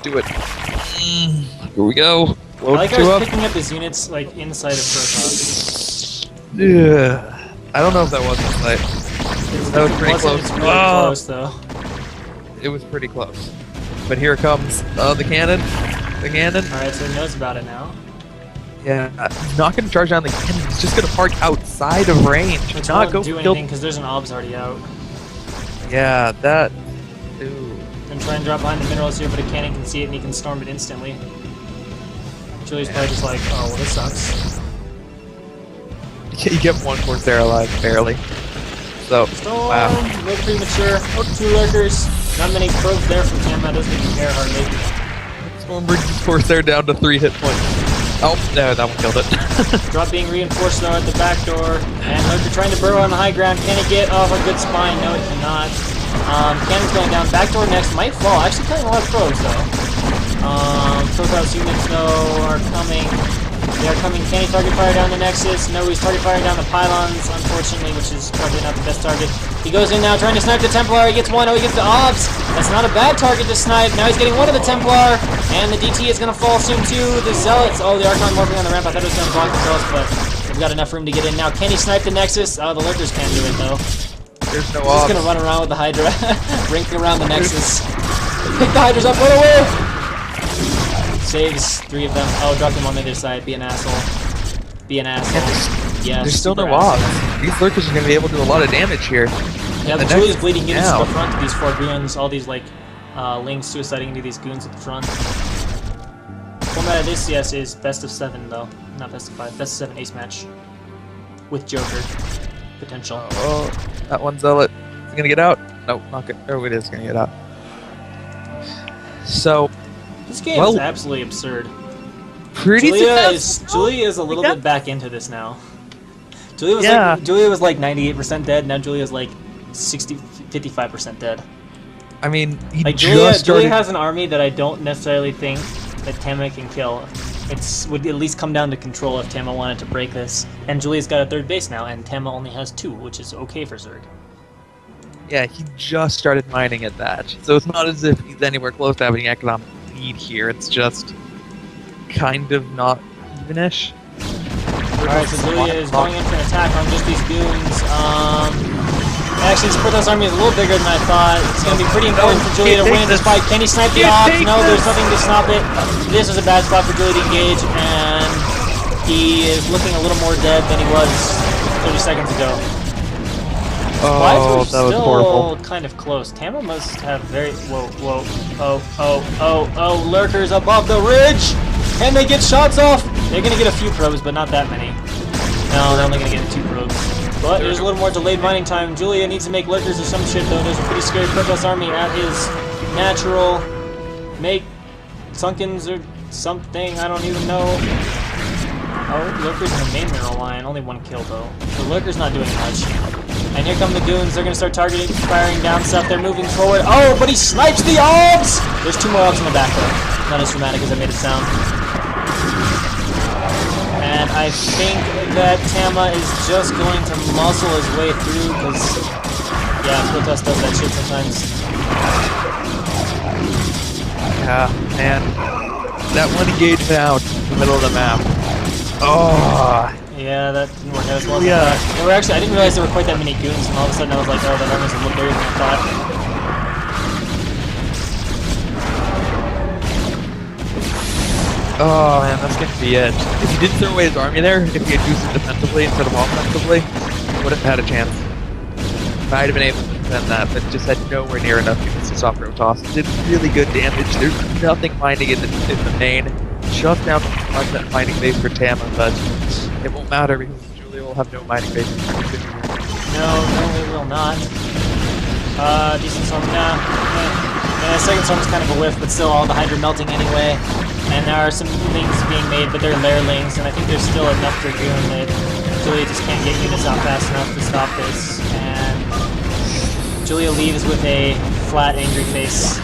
S2: do it. Here we go.
S3: I like how he's picking up his units like inside of Protoss.
S2: Yeah. I don't know if that was inside. That was pretty close.
S3: It's really close though.
S2: It was pretty close. But here it comes. The cannon. The cannon.
S3: Alright, so he knows about it now.
S2: Yeah, he's not going to charge down the cannon. He's just going to park outside of range.
S3: Which
S2: not
S3: won't
S2: go
S3: do
S2: kill.
S3: anything because there's an OBS already out.
S2: Yeah, that. Ooh.
S3: Gonna try and drop behind the minerals here, but a cannon can see it and he can storm it instantly. Julia's probably just like, oh, well, this sucks.
S2: You get one Corsair alive, barely. So,
S3: Storm!
S2: wow.
S3: A little premature. 2 lurkers. Not many probes there from Tama. Doesn't even care hardly.
S2: Storm brings his Corsair down to 3 hit points. Oh, no, that one killed it.
S3: Drop being reinforced though at the back door. And Lurker trying to burrow on the high ground. Can he get off a good spine? No, he cannot. Cannon's going down. Back door next might fall. Actually killing a lot of probes though. Protoss units though are coming. They are coming. Can he target fire down the Nexus? No, he's target firing down the pylons, unfortunately, which is probably not the best target. He goes in now trying to snipe the Templar. He gets one. Oh, he gets the Obs. That's not a bad target to snipe. Now he's getting one of the Templar. And the DT is going to fall soon too. The Zealots. Oh, the Archon morphing on the ramp. I thought it was going to block the Zealots, but they've got enough room to get in now. Can he snipe the Nexus? Oh, the Lurkers can't do it though.
S2: There's no
S3: He's just
S2: off.
S3: going to run around with the Hydra. Rinking around the Nexus. Pick the Hydras up. Run away! Saves 3 of them. Oh, drop them on the other side. Be an asshole. Be an asshole. Yes.
S2: There's still no
S3: asshole.
S2: off. These lurkers are going to be able to do a lot of damage here.
S3: Yeah, the Julia's bleeding units to the front of these 4 goons. All these, like, Lings suiciding into these goons at the front. Format of this, yes, is best of 7, though. Not best of 5. Best of 7 ace match. With Joker. Potential.
S2: Oh, that one Zealot. Is it going to get out? No, not good. Oh, it is going to get out. So,
S3: this game is absolutely absurd.
S2: Pretty
S3: Julia is a little bit back into this now. Julia was like 98% dead. Now Julia's like 55% dead.
S2: I mean,
S3: Julia has an army that I don't necessarily think that Tama can kill. It would at least come down to control if Tama wanted to break this. And Julia's got a 3rd base now, and Tama only has 2, which is okay for Zerg.
S2: Yeah, he just started mining at that. So it's not as if he's anywhere close to having economic lead here. It's just kind of not even-ish.
S3: Alright, so Julia is going in for an attack on just these goons. Actually, this Protoss army is a little bigger than I thought. It's going to be pretty important for Julia to win this fight. Can he snipe the Ops? No, there's nothing to stop it. This is a bad spot for Julia to engage, and He is looking a little more dead than he was 30 seconds ago.
S2: Oh, that was horrible.
S3: Still kind of close. Tama must have very... Whoa, whoa. Oh. Lurkers above the ridge! Can they get shots off? They're going to get a few probes, but not that many. No, they're only going to get 2 probes. But there's a little more delayed mining time. Julia needs to make lurkers or some shit, though. There's a pretty scary Protoss army at his natural... Make Sunkens or something. I don't even know. Oh, Lurker's in the main mineral line. Only 1 kill, though. The Lurker's not doing much. And here come the goons. They're going to start targeting, firing down stuff. They're moving forward. Oh, but he snipes the Obs! There's 2 more Obs in the back, though. Not as dramatic as I made it sound. And I think that Tama is just going to muscle his way through, because, yeah, Protoss does that shit sometimes.
S2: Yeah, man. That one engagement out in the middle of the map. Oh.
S3: Yeah, that didn't work out as well as I thought. There were actually, I didn't realize there were quite that many goons, and all of a sudden I was like, oh, that armor's a little bigger than I thought.
S2: Oh man, that's gonna be it. If he didn't throw away his army there, if he had used it defensively instead of offensively, wouldn't have had a chance. Might have been able to defend that, but just had nowhere near enough units to stop Rotoss. Did really good damage. There's nothing mining in the main. Shut down that mining base for Tama, but it won't matter because Julia will have no mining base.
S3: No, it will not. Decent storm, nah. Yeah, second storm's kind of a whiff, but still all the Hydra melting anyway. And there are some lings being made, but they're lair lings, and I think there's still enough Dragoon that Julia just can't get units out fast enough to stop this. And Julia leaves with a flat, angry face.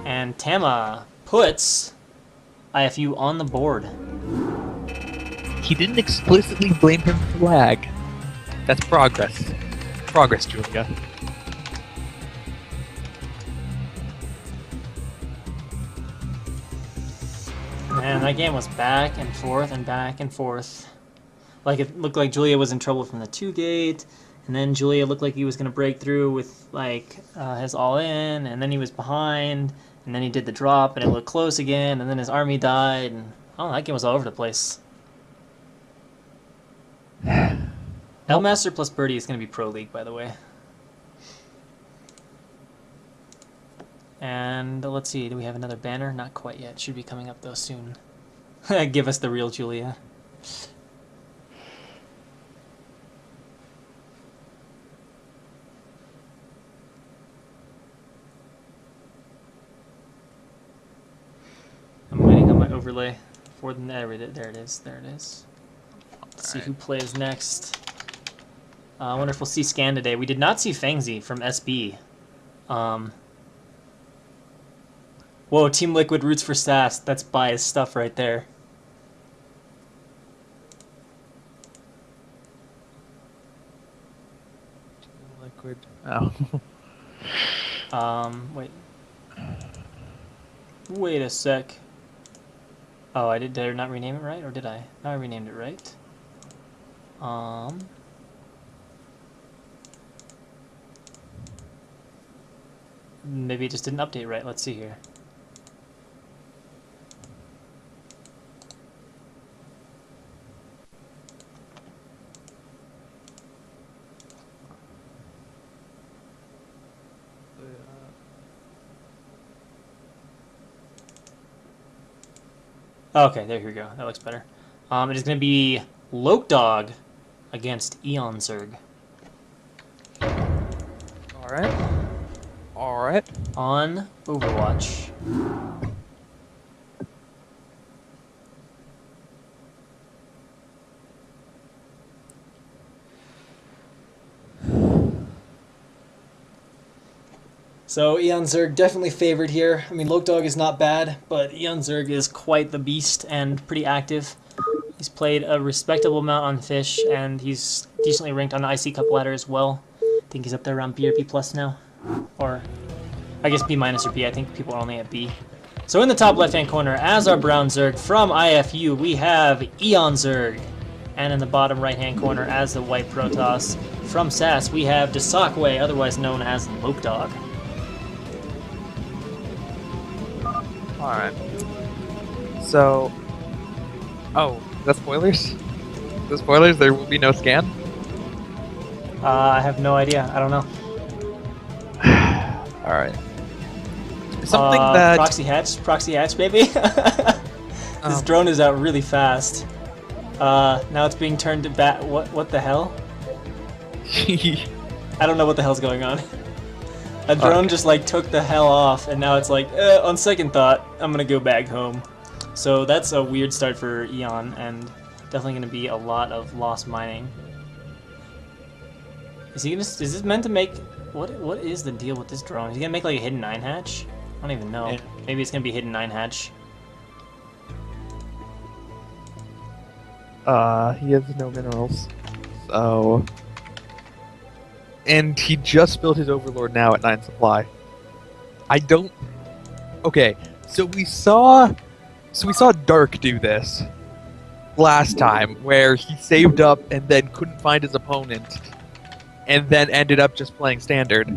S3: And Tama puts iFU on the board.
S2: He didn't explicitly blame him for lag. That's progress. Progress, Julia.
S3: Man, that game was back and forth and back and forth. Like, it looked like Julia was in trouble from the 2-gate, and then Julia looked like he was going to break through with, like, his all-in, and then he was behind, and then he did the drop, and it looked close again, and then his army died, and, oh, that game was all over the place. Elmaster plus Birdie is going to be Pro League, by the way. And let's see, do we have another banner? Not quite yet. Should be coming up, though, soon. Give us the real Julia. I'm waiting on my overlay for the... There it is. Let's see who plays next. I wonder if we'll see Scan today. We did not see Fangzi from SB. Whoa, Team Liquid roots for SAS. That's biased stuff right there.
S2: Team Liquid. Oh.
S3: Wait. Wait a sec. Oh, did I not rename it right, or did I? No, I renamed it right. Maybe it just didn't update right. Let's see here. Okay, there we go. That looks better. It is going to be Lokdog against Eon Zerg.
S2: Alright.
S3: On Overwatch. So Eon Zerg definitely favored here. I mean, Lokdog is not bad, but Eon Zerg is quite the beast and pretty active. He's played a respectable amount on Fish, and he's decently ranked on the IC Cup ladder as well. I think he's up there around B or B plus now. Or, I guess B minus or B. I think people are only at B. So in the top left-hand corner, as our brown Zerg from iFU, we have Eon Zerg. And in the bottom right-hand corner, as the white Protoss from SAS, we have Desakwe, otherwise known as Lokdog.
S2: Alright. So... Oh, that spoilers? The spoilers, there will be no scan?
S3: I have no idea. I don't know.
S2: Alright. Something that...
S3: Proxy hatch, baby. This drone is out really fast. Now it's being turned to bat. What the hell? I don't know what the hell's going on. A drone just like took the hell off, and now it's like, on second thought, I'm gonna go back home. So that's a weird start for Eon, and definitely gonna be a lot of lost mining. Is this meant to make? What is the deal with this drone? Is he gonna make like a hidden 9 hatch? I don't even know. Yeah. Maybe it's gonna be hidden 9 hatch.
S2: He has no minerals, so. And he just built his Overlord now at 9 supply. I don't... Okay, so we saw Dark do this last time, where he saved up and then couldn't find his opponent, and then ended up just playing Standard.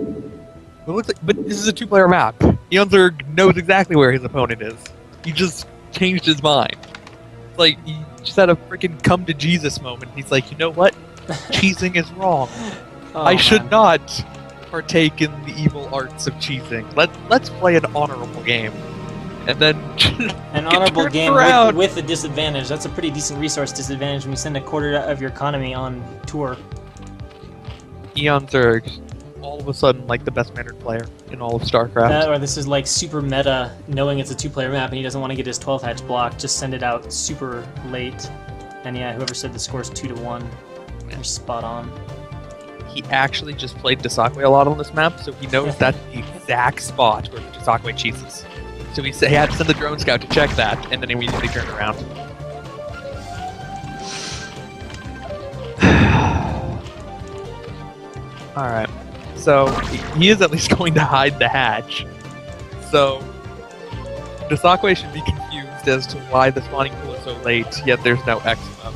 S2: But this is a 2-player map. Eonzerg knows exactly where his opponent is. He just changed his mind. It's like, he just had a freaking come to Jesus moment. He's like, you know what? Cheesing is wrong.
S3: Oh,
S2: I should not partake in the evil arts of cheesing. Let's play an honorable game, and then
S3: an honorable game with a disadvantage. That's a pretty decent resource disadvantage when you send a quarter of your economy on tour.
S2: Eonzerg, all of a sudden, like the best mannered player in all of StarCraft.
S3: Or this is like super meta, knowing it's a 2-player map and he doesn't want to get his 12 hatch blocked. Just send it out super late. And yeah, whoever said the score's 2-1, you're spot on.
S2: He actually just played Dasakwe a lot on this map, so he knows that's the exact spot where Dasakwe cheeses. So he had to send the drone scout to check that, and then he immediately turned around. Alright, so he is at least going to hide the hatch. So Dasakwe should be confused as to why the spawning pool is so late, yet there's no X up.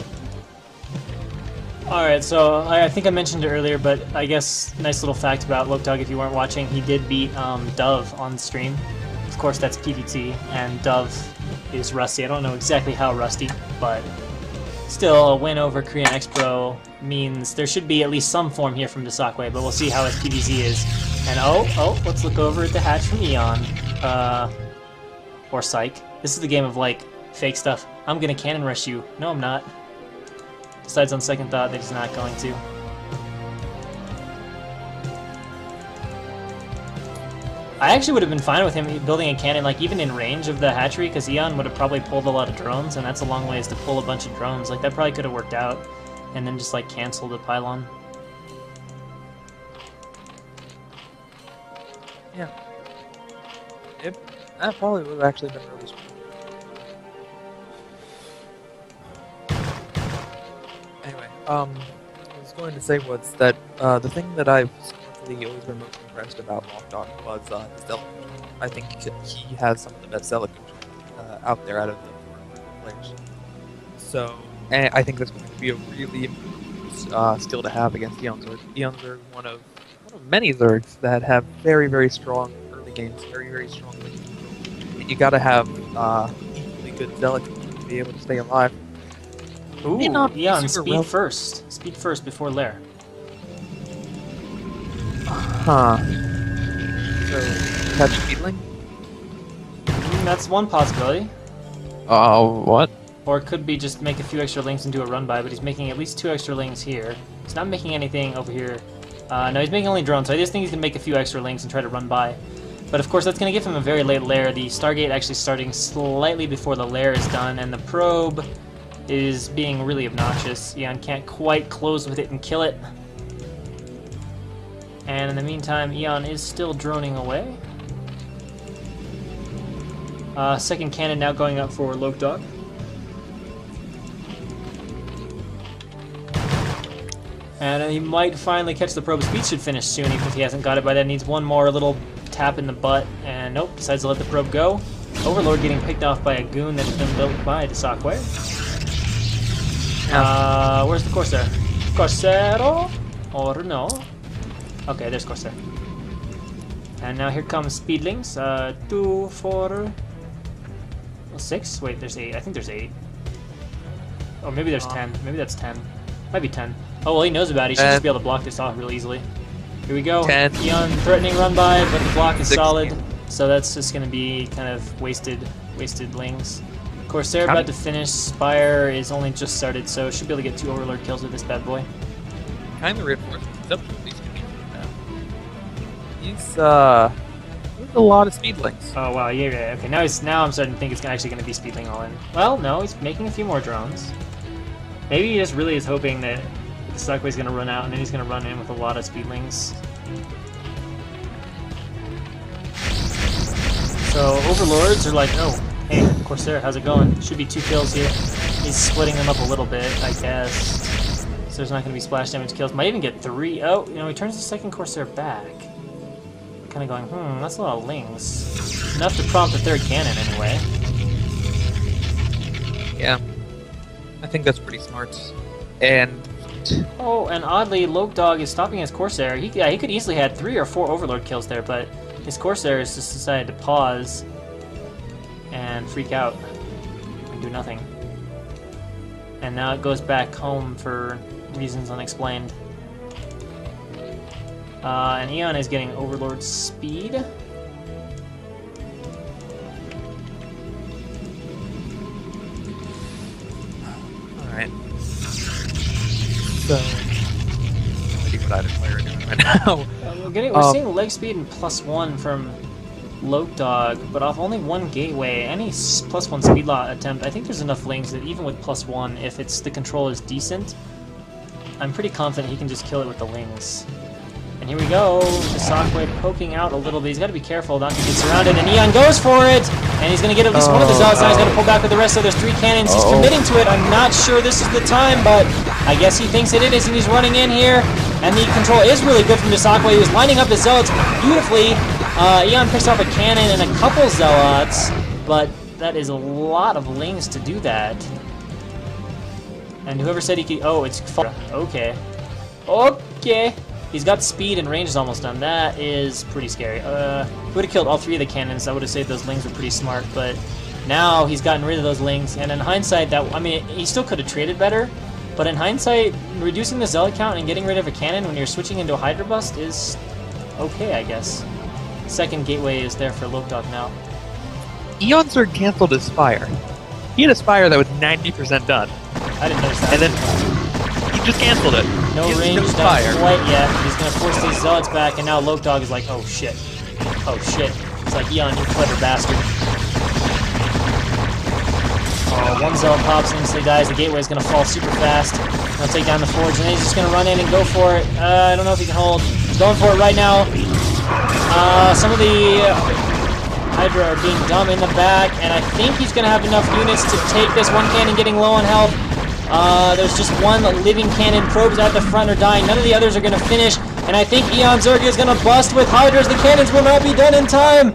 S3: Alright, so I think I mentioned it earlier, but I guess nice little fact about Lokdog if you weren't watching, he did beat Dove on stream. Of course that's PvT, and Dove is rusty. I don't know exactly how rusty, but still a win over Korean X-Pro means there should be at least some form here from Dasakwe, but we'll see how his PvZ is. And oh, let's look over at the hatch from Eon. Or Psych. This is the game of like, fake stuff. I'm gonna cannon rush you. No, I'm not. Decides on second thought that he's not going to. I actually would have been fine with him building a cannon, like even in range of the hatchery, because Eon would have probably pulled a lot of drones, and that's a long ways to pull a bunch of drones. Like that probably could have worked out, and then just like cancel the pylon.
S2: Yeah. That probably would have actually been really smart. Anyway, I was going to say was that the thing that I've secretly always been most impressed about Lokdog was his Zealot. I think he has some of the best Zealot out there out of the players. So, and I think that's going to be a really important skill to have against Eonzerg. Eonzerg, one of many Zergs that have very, very strong early games, very, very strong late games. And you got to have equally good Zealot to be able to stay alive.
S3: Ooh, Eon, speed first. Speed first before Lair.
S2: Huh. So, catch Speedling?
S3: That's one possibility.
S2: What?
S3: Or it could be just make a few extra links and do a run by, but he's making at least 2 extra links here. He's not making anything over here. No, he's making only drones, so I just think he's going to make a few extra links and try to run by. But of course, that's going to give him a very late Lair. The Stargate actually starting slightly before the Lair is done, and the probe is being really obnoxious. Eon can't quite close with it and kill it. And in the meantime, Eon is still droning away. Second cannon now going up for Lokdog. And he might finally catch the probe. Speed should finish soon, even if he hasn't got it by then. Needs one more little tap in the butt, and nope, decides to let the probe go. Overlord getting picked off by a goon that's been built by Dasakwe. Where's the Corsair? Corsero? Or no? Okay, there's Corsair. And now here comes Speedlings. 2, 4, 6? Wait, there's 8. I think there's 8. Oh, maybe there's 10. Maybe that's 10. Might be 10. Oh, well, he knows about it. He should just be able to block this off real easily. Here we go.
S2: 10.
S3: Eon threatening run by, but the block is
S2: 16.
S3: solid. So that's just going to be kind of wasted lings. Corsair about to finish. Spire is only just started, so should be able to get 2 Overlord kills with this bad boy.
S2: Kind of reinforcements. He's up to at least 15 now. He's a lot of speedlings.
S3: Oh wow, yeah. Okay, now I'm starting to think it's actually going to be speedling all in. Well, no, he's making a few more drones. Maybe he just really is hoping that the Stockway's going to run out, and then he's going to run in with a lot of speedlings. So Overlords are like, oh, hey, Corsair, how's it going? Should be 2 kills here. He's splitting them up a little bit, I guess. So there's not going to be splash damage kills. Might even get 3. Oh, you know, he turns the second Corsair back. Kind of going, that's a lot of lings. Enough to prompt a 3rd cannon, anyway.
S2: Yeah. I think that's pretty smart. And...
S3: Oh, and oddly, Lopedog is stopping his Corsair. He could easily had 3 or 4 Overlord kills there, but his Corsair has just decided to pause and freak out and do nothing. And now it goes back home for reasons unexplained. And Eon is getting Overlord speed.
S2: Alright. So... I think what either player are doing right now.
S3: We're seeing leg speed and +1 from Lopedog, but off only 1 gateway. Any +1 speed law attempt, I think there's enough lings that even with +1, if the control is decent, I'm pretty confident he can just kill it with the lings. And here we go, the Stockway poking out a little bit. He's got to be careful not to get surrounded, and Eon goes for it! And he's going to get at least one of the Zealots, now he's got to pull back with the rest, so there's 3 cannons. He's committing to it. I'm not sure this is the time, but I guess he thinks it is, and he's running in here. And the control is really good from the Stockway. He was lining up his Zealots beautifully. Eon picks off a cannon and a couple Zealots, but that is a lot of lings to do that. And whoever said he could... Oh, it's... Okay. Okay. He's got speed and range is almost done. That is pretty scary. Would have killed all 3 of the cannons. I would have said those lings were pretty smart, but now he's gotten rid of those lings. And in hindsight, I mean, he still could have traded better, but in hindsight, reducing the Zealot count and getting rid of a cannon when you're switching into a Hydra Bust is okay, I guess. Second gateway is there for Lopedog now.
S2: Eon Zerg canceled his Spire. He had a Spire that was 90% done.
S3: I didn't notice that.
S2: And then he just canceled it.
S3: No range, not quite yet. He's going to force these Zealots back, and now Lopedog is like, oh shit. Oh shit. It's like, Eon, you clever bastard. Oh, 1 Zealot pops and instantly dies. The gateway is going to fall super fast. He'll take down the Forge, and then he's just going to run in and go for it. I don't know if he can hold. He's going for it right now. Some of the Hydra are being dumb in the back, and I think he's going to have enough units to take this 1 cannon getting low on health. There's just 1 living cannon. Probes at the front are dying. None of the others are going to finish, and I think Eon Zerg is going to bust with Hydras. The cannons will not be done in time.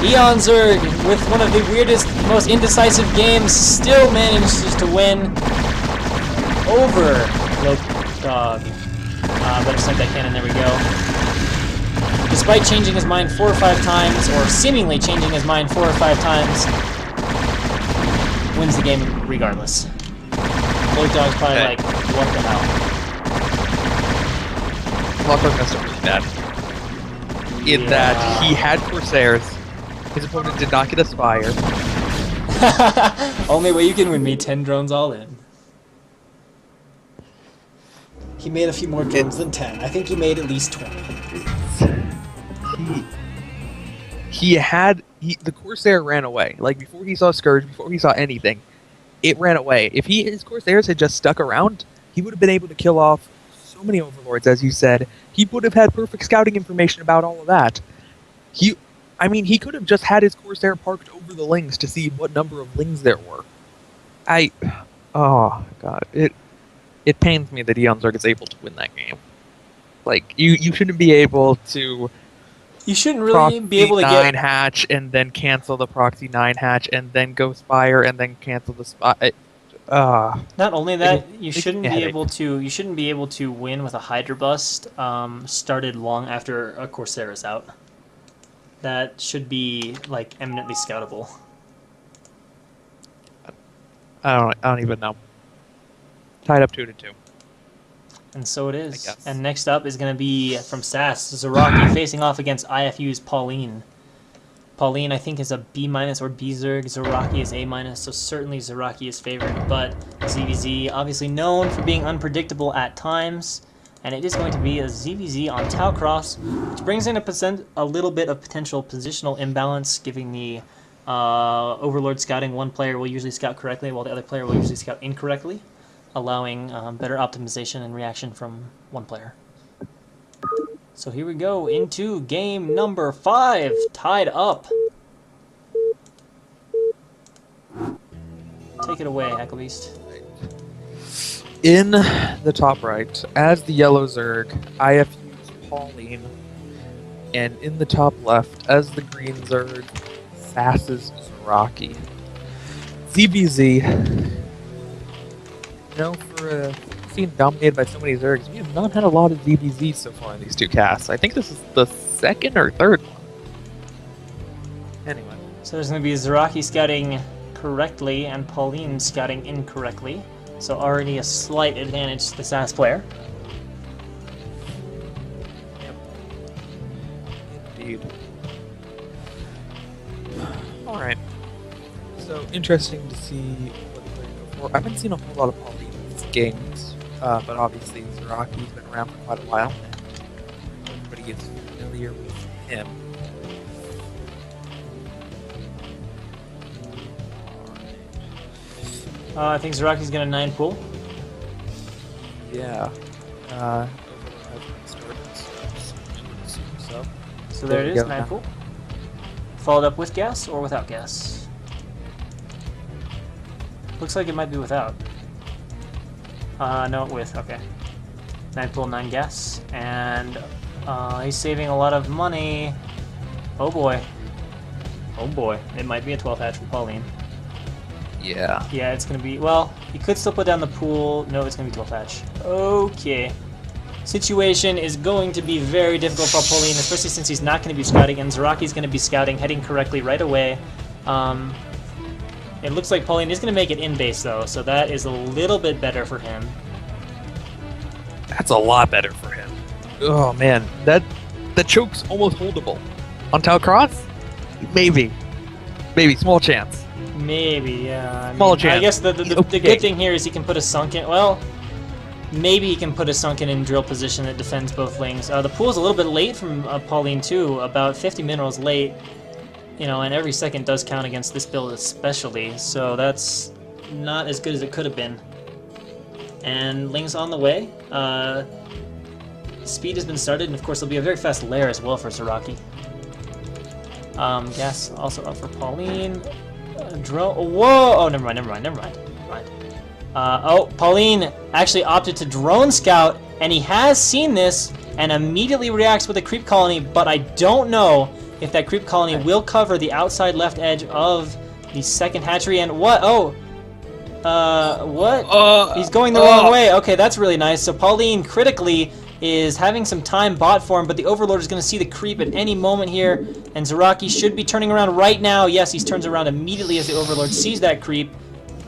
S3: Eon Zerg, with one of the weirdest, most indecisive games, still manages to win over Lopedog. Better send that cannon. There we go. Despite changing his mind 4 or 5 times, or seemingly changing his mind 4 or 5 times, wins the game regardless. Lopedog's probably like, what the hell?
S2: Lopedog messed up really bad. In that he had Corsairs, his opponent did not get a Spire.
S3: Only way you can win me, 10 drones all in.
S1: He made a few more drones than 10. I think he made at least 20.
S2: The Corsair ran away. Like, before he saw Scourge, before he saw anything, it ran away. If his Corsairs had just stuck around, he would have been able to kill off so many Overlords, as you said. He would have had perfect scouting information about all of that. He could have just had his Corsair parked over the lings to see what number of lings there were. Oh, God. It pains me that Eon Zerg is able to win that game. Like, you shouldn't be able to...
S3: You shouldn't really be able to get...
S2: 9 hatch, and then cancel the proxy 9 hatch, and then go Spire, and then cancel the Spire.
S3: Not only that, you shouldn't be able to win with a Hydra Bust started long after a Corsair is out. That should be like eminently scoutable.
S2: I don't even know. Tied up 2-2.
S3: And so it
S2: I
S3: is.
S2: guess.
S3: And next up is going to be from SAS, Zaraki facing off against iFU's Pauline. Pauline, I think, is a B- or B Zerg. Zaraki is A-, so certainly Zaraki is favored. But ZVZ, obviously known for being unpredictable at times. And it is going to be a ZVZ on Tau Cross, which brings in a little bit of potential positional imbalance, giving the Overlord scouting. One player will usually scout correctly, while the other player will usually scout incorrectly, allowing better optimization and reaction from one player. So here we go into game number 5, tied up. Take it away, Hacklebeast.
S2: In the top right, as the yellow Zerg, iFU's Pauline. And in the top left, as the green Zerg, SAS's Zaraki. ZBZ, for being dominated by so many Zergs, we have not had a lot of ZBZ so far in these two casts. I think this is the second or third one. Anyway.
S3: So there's going to be Zaraki scouting correctly and Pauline scouting incorrectly. So already a slight advantage to the SAS player.
S2: Yep. Indeed. Alright. So interesting to see what they're going for. I haven't seen a whole lot of Pauline's games, but obviously Zaraki's been around for quite a while, and everybody is familiar with him.
S3: I think Zaraki's got a 9 pool.
S2: Yeah.
S3: So there it is, 9 pool. Followed up with gas or without gas? Looks like it might be without. No, with, okay. 9 pool, 9 gas. And he's saving a lot of money. Oh boy. Oh boy. It might be a 12 hatch for Pauline.
S2: Yeah.
S3: Yeah, it's going to be... Well, he could still put down the pool. No, it's going to be 12 hatch. Okay. Situation is going to be very difficult for Pauline, especially since he's not going to be scouting, and Zaraki's going to be scouting, heading correctly right away. It looks like Pauline is going to make it in base, though, so that is a little bit better for him.
S2: That's a lot better for him. Oh, man. The choke's almost holdable. On Tau Cross? Maybe. Maybe. Small chance.
S3: Maybe, yeah.
S2: Small chance.
S3: I guess the good thing here is he can put a sunken... Well, maybe he can put a sunken in drill position that defends both lanes. The pool's a little bit late from Pauline, too. About 50 minerals late. And every second does count against this build especially. So that's not as good as it could have been. And Ling's on the way. Speed has been started, and of course there'll be a very fast lair as well for Zaraki. Gas also up for Pauline. Drone. Whoa! Oh, never mind. Oh, Pauline actually opted to drone scout, and he has seen this and immediately reacts with a creep colony, but I don't know if that creep colony will cover the outside left edge of the second hatchery. And what? Oh, what? He's going the wrong way. Okay, that's really nice. So Pauline critically is having some time bot for him, but the Overlord is going to see the creep at any moment here, and Zaraki should be turning around right now. Yes, he turns around immediately as the Overlord sees that creep.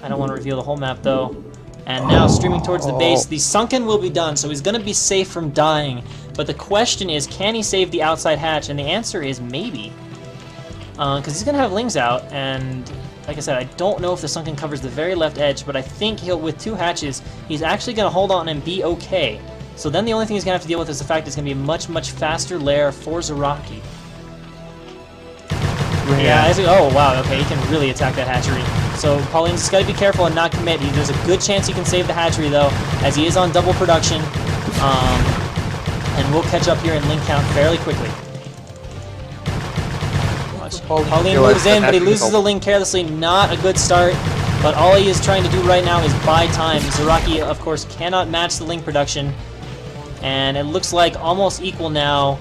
S3: I don't want to reveal the whole map, though. And now streaming towards the base. The sunken will be done, so he's going to be safe from dying. But the question is, can he save the outside hatch? And the answer is maybe. Because he's going to have Lings out, and like I said, I don't know if the sunken covers the very left edge, but I think with 2 hatches, he's actually going to hold on and be okay. So then the only thing he's going to have to deal with is the fact it's going to be a much, much faster lair for Zaraki. Yeah, oh wow, okay, he can really attack that hatchery. So Pauline's just got to be careful and not commit. There's a good chance he can save the hatchery, though, as he is on double production. And we'll catch up here in link count fairly quickly. Pauline moves in, but he loses the link carelessly. Not a good start, but all he is trying to do right now is buy time. Zaraki, of course, cannot match the link production. And it looks like almost equal now.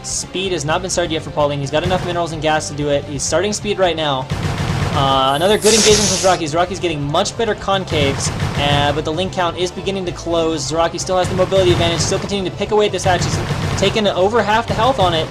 S3: Speed has not been started yet for Pauline. He's got enough minerals and gas to do it. He's starting speed right now. Another good engagement from Zaraki. Zaraki's getting much better concaves, but the link count is beginning to close. Zaraki still has the mobility advantage, still continuing to pick away at this hatch. He's taken over half the health on it.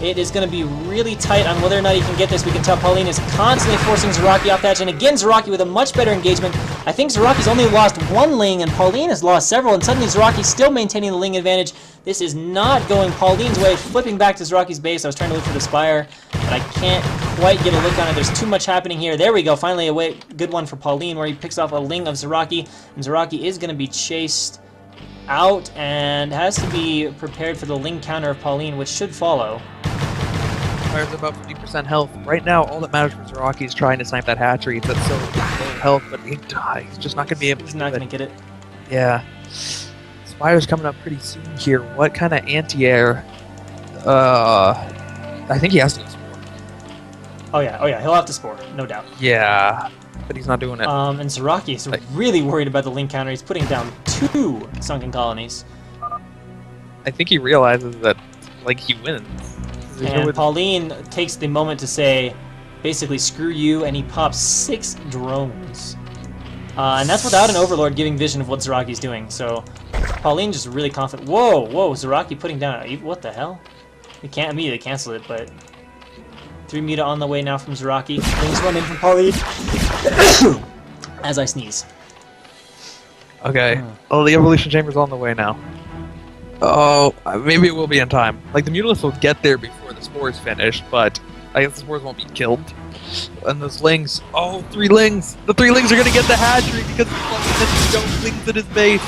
S3: It is going to be really tight on whether or not he can get this. We can tell Pauline is constantly forcing Zaraki off the hatch, and again Zaraki with a much better engagement I think Zaraki's only lost one Ling, and Pauline has lost several, and suddenly Zaraki's still maintaining the Ling advantage. This is not going Pauline's way, flipping back to Zaraki's base. I was trying to look for the Spire, but I can't quite get a look on it. There's too much happening here. There we go, finally a good one for Pauline, where he picks off a Ling of Zaraki, and Zaraki is going to be chased out and has to be prepared for the Ling counter of Pauline, which should follow.
S2: Fire's about 50% health. Right now, all that matters for Zaraki is trying to snipe that hatchery that's so low health, but he's just not going to be able to.
S3: He's not going to get it.
S2: Yeah. Spire's coming up pretty soon here. What kind of anti-air? I think he has to go Spore.
S3: Oh yeah, he'll have to Spore, no doubt.
S2: Yeah, but he's not doing it.
S3: And Zaraki is really worried about the Ling counter. He's putting down 2 sunken colonies.
S2: I think he realizes that, like, he wins.
S3: And Pauline takes the moment to say, basically, screw you, and he pops 6 drones. And that's without an Overlord giving vision of what Zaraki's doing, so Pauline just really confident. Whoa, Zaraki putting down, what the hell? We can't immediately cancel it, but 3 Muta on the way now from Zaraki. Things run in from Pauline. As I sneeze.
S2: Okay, oh, the Evolution Chamber's on the way now. Oh, maybe it will be in time. Like, the Mutalisk will get there before the Spore's finished, but I guess the Spores won't be killed. And those Lings, 3 Lings! The 3 Lings are gonna get the hatchery because he's don't Lings at his base!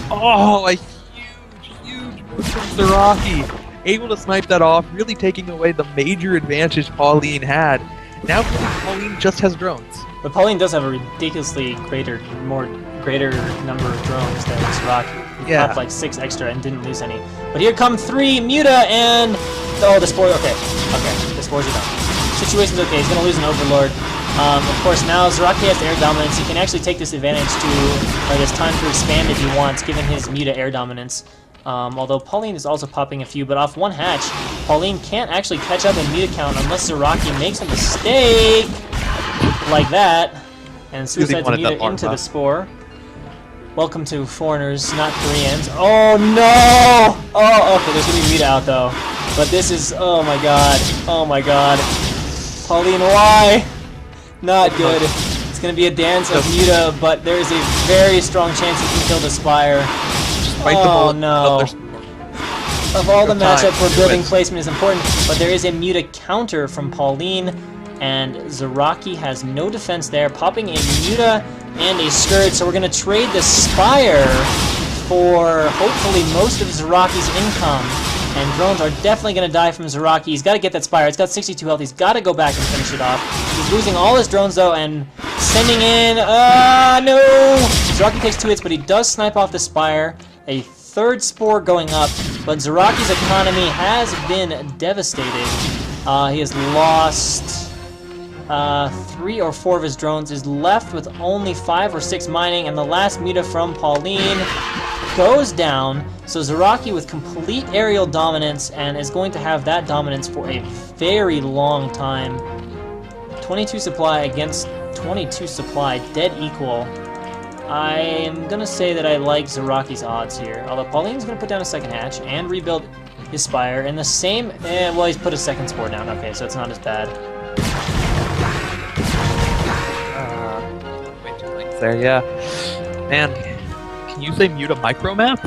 S2: Oh, a huge move from Zaraki! Able to snipe that off, really taking away the major advantage Pauline had. Now Pauline just has drones.
S3: But Pauline does have a ridiculously greater number of drones than Zaraki. He popped like 6 extra and didn't lose any. But here come 3 Muta and... Oh, the Spore... Okay, the Spores are done. Situation's okay, he's gonna lose an Overlord. Of course, now Zaraki has air dominance. He can actually take this advantage or this time to expand if he wants, given his Muta air dominance. Although Pauline is also popping a few, but off 1 hatch, Pauline can't actually catch up in Muta count unless Zaraki makes a mistake like that. And suicides Muta into the Spore. Welcome to foreigners, not Koreans. Oh no! Oh, okay, there's gonna be Muta out though. But this is, oh my god. Pauline, why? Not good. It's gonna be a dance of Muta, but there's a very strong chance he can kill the Spire. Oh no. Of all the matchups where building placement is important, but there is a Muta counter from Pauline, and Zaraki has no defense there, popping a Muta and a Scourge, so we're going to trade the Spire for hopefully most of Zaraki's income, and drones are definitely going to die from Zaraki. He's got to get that Spire. It's got 62 health. He's got to go back and finish it off. He's losing all his drones, though, and sending in... no! Zaraki takes 2 hits, but he does snipe off the Spire. A 3rd Spore going up, but Zaraki's economy has been devastated. He has lost 3 or 4 of his drones, is left with only 5 or 6 mining, and the last Muta from Pauline goes down. So Zaraki with complete aerial dominance, and is going to have that dominance for a very long time. 22 supply against 22 supply, dead equal. I am going to say that I like Zaraki's odds here, although Pauline's going to put down a 2nd hatch and rebuild his Spire in the same... well, he's put a 2nd Spore down, okay, so it's not as bad.
S2: Way too late there, yeah. Man, can you say Muta micromap?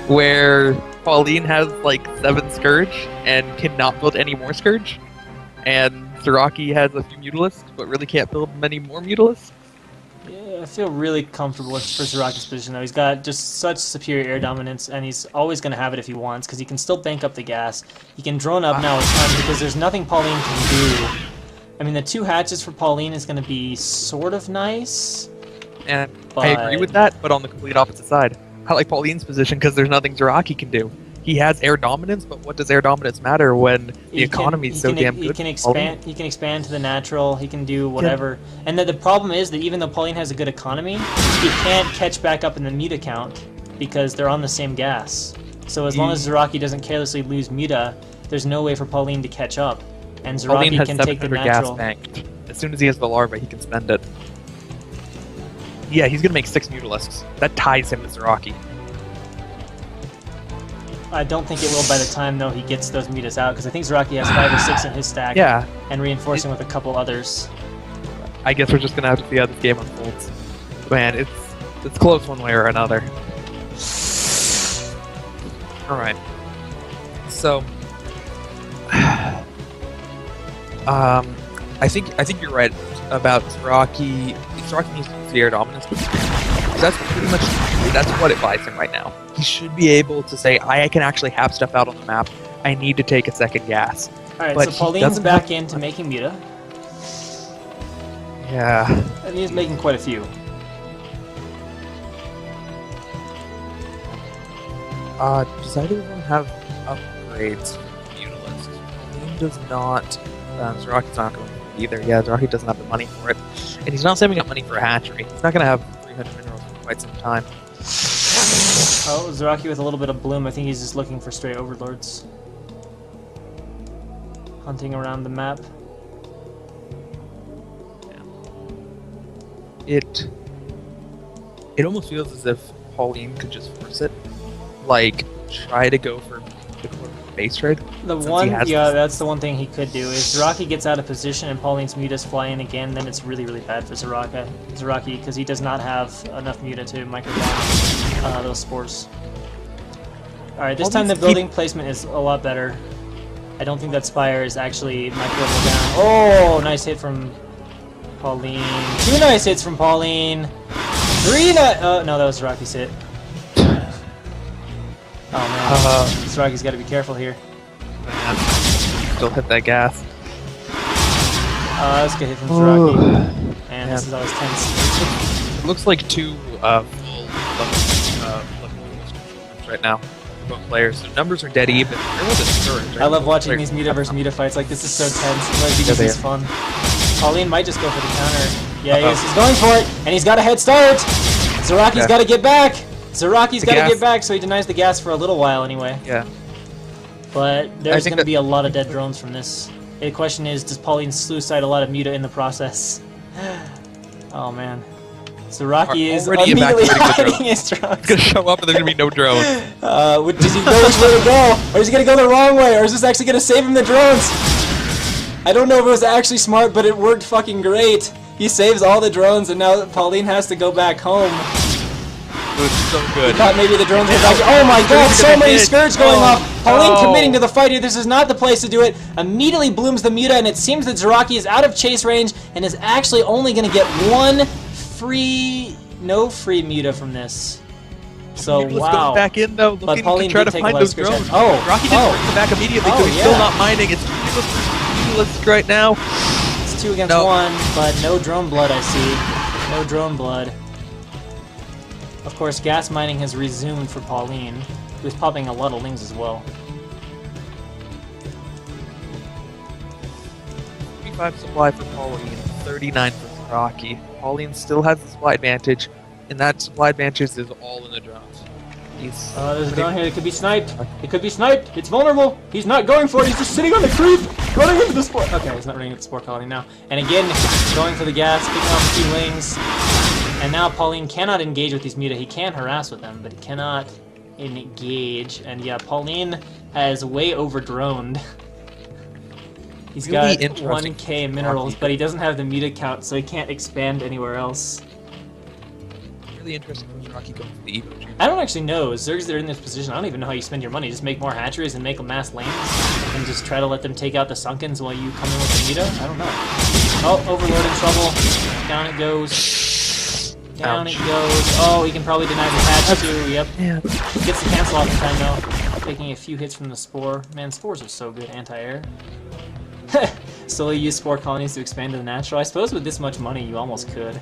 S2: Where Pauline has like 7 Scourge and cannot build any more Scourge? And Zaraki has a few Mutalisks, but really can't build many more Mutalisks?
S3: Yeah, I feel really comfortable for Zaraki's position, though. He's got just such superior air dominance, and he's always going to have it if he wants, because he can still bank up the gas. He can drone up now with time, because there's nothing Pauline can do. I mean, the 2 hatches for Pauline is going to be sort of nice.
S2: And I agree with that, but on the complete opposite side. I like Pauline's position because there's nothing Zaraki can do. He has air dominance, but what does air dominance matter when the economy is so damn good?
S3: He can expand to the natural. He can do whatever. Yeah. And the problem is that even though Pauline has a good economy, he can't catch back up in the Muta count because they're on the same gas. So as long as Zaraki doesn't carelessly lose Muta, there's no way for Pauline to catch up. And Zaraki can take the natural.
S2: Gas banked. As soon as he has the larva, he can spend it. Yeah, he's gonna make 6 Mutalisks. That ties him to Zaraki.
S3: I don't think it will by the time, though, he gets those Mutas out, because I think Zaraki has 5 or 6 in his stack.
S2: Yeah.
S3: And reinforcing with a couple others.
S2: I guess we're just gonna have to see how this game unfolds. Man, it's close one way or another. All right. So, I think you're right about Zaraki. Zaraki needs to see air dominance. That's pretty much what it buys him right now. He should be able to say, I can actually have stuff out on the map. I need to take a second gas.
S3: All right,
S2: but
S3: so Pauline's back into making Muta.
S2: Yeah.
S3: And he's making quite a few.
S2: Does either of them have upgrades for Muta list? Pauline does not. Zaraki's not going to either. Yeah, Zaraki doesn't have the money for it. And he's not saving up money for a hatchery. He's not going to have 300 minerals for quite some time.
S3: Oh, Zaraki with a little bit of bloom. I think he's just looking for stray overlords. Hunting around the map.
S2: Yeah. It almost feels as if Pauline could just force it. Like, try to go for the base trade.
S3: That's the one thing he could do. Is Zaraki gets out of position and Pauline's Mutas fly in again, then it's really, really bad for Zaraki, because he does not have enough Muta to microdome those spores. Alright, this time the building placement is a lot better. I don't think that Spire is actually microdome down. Oh, nice hit from Pauline. 2 nice hits from Pauline. 3 nice... Oh, no, that was Zaraki's hit. Oh man, Zaraki's got to be careful here.
S2: Man, still hit that gas.
S3: Let's get hit from Zaraki. Man, this is always tense.
S2: It looks like 2 full level right now for both players. The numbers are dead even.
S3: I love watching these Muta versus Muta fights. Like, this is so tense. It's like because it's fun. Pauline might just go for the counter. Yeah, he's going for it, and he's got a head start. Zaraki's got to get back. Zaraki's got to get back, so he denies the gas for a little while anyway.
S2: Yeah.
S3: But there's going to be a lot of dead drones from this. The question is, does Pauline suicide a lot of Muta in the process? Oh man. Zaraki is immediately hiding his drones.
S2: He's going to show up and there's going to be no drones.
S3: Does he know which way to go? Or is he going to go the wrong way? Or is this actually going to save him the drones? I don't know if it was actually smart, but it worked fucking great. He saves all the drones and now Pauline has to go back home.
S2: It was so good.
S3: Thought maybe the drones were back. Oh my god, so many skirts going off. Pauline committing to the fight here. This is not the place to do it. Immediately blooms the Muta, and it seems that Zaraki is out of chase range and is actually only going to get no free Muta from this. So wow.
S2: Back in though,
S3: but Pauline
S2: to try
S3: did
S2: to
S3: take
S2: find
S3: a lot of
S2: those drones.
S3: Rocky
S2: didn't bring them back immediately, so he's still not mining. It's Mutalisk right now.
S3: It's 2 against 1, but no drone blood. I see. No drone blood. Of course, gas mining has resumed for Pauline, who's popping a lot of lings as well.
S2: 35 supply for Pauline, 39 for Zaraki. Pauline still has the supply advantage, and that supply advantage is all in the drones.
S3: There's a drone here that could be sniped. It could be sniped. It's vulnerable. He's not going for it. He's just sitting on the creep, running into the spore. Okay, he's not running into the spore colony now. And again, going for the gas, picking off a few lings. And now Pauline cannot engage with these Muta. He can harass with them, but he cannot engage. And yeah, Pauline has way over-droned. He's got 1k minerals, but he doesn't have the Muta count, so he can't expand anywhere else.
S2: Really interesting for Zaraki going for the Evo.
S3: I don't actually know. Zergs that are in this position, I don't even know how you spend your money. Just make more hatcheries and make mass lanes, and just try to let them take out the Sunkens while you come in with the Muta? I don't know. Oh, Overlord in trouble. Down it goes. Down it goes. Oh, he can probably deny the hatch too. Yep.
S2: Yeah.
S3: Gets the cancel off in time though. Taking a few hits from the spore. Man, spores are so good anti-air. Slowly use spore colonies to expand to the natural. I suppose with this much money, you almost could.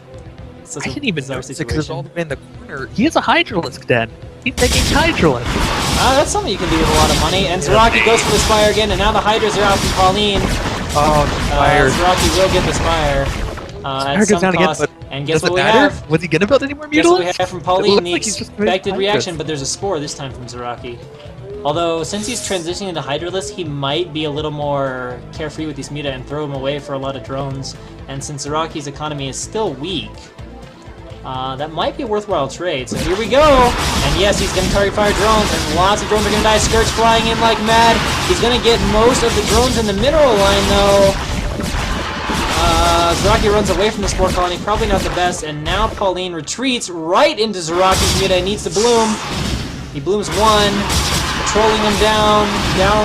S2: I didn't even notice it because it's all the way in the corner. He has a Hydralisk den. He's taking Hydralisk.
S3: That's something you can do with a lot of money. And Zaraki goes for the Spire again, and now the Hydras are out from Pauline.
S2: Oh, the Spire.
S3: Zaraki will get the Spire. At some cost. Again,
S2: and guess what we have? Was he going to build any more Mutalisks?
S3: Guess what we have from Pauline? The expected reaction, but there's a Spore this time from Zaraki. Although, since he's transitioning into Hydralisk, he might be a little more carefree with these Muta and throw him away for a lot of drones. And since Zaraki's economy is still weak, that might be a worthwhile trade. So here we go! And yes, he's going to target fire drones, and lots of drones are going to die. Skirts flying in like mad. He's going to get most of the drones in the mineral line, though. Zaraki runs away from the Spore Colony, probably not the best, and now Pauline retreats right into Zaraki's Muta and needs to bloom. He blooms one, trolling him down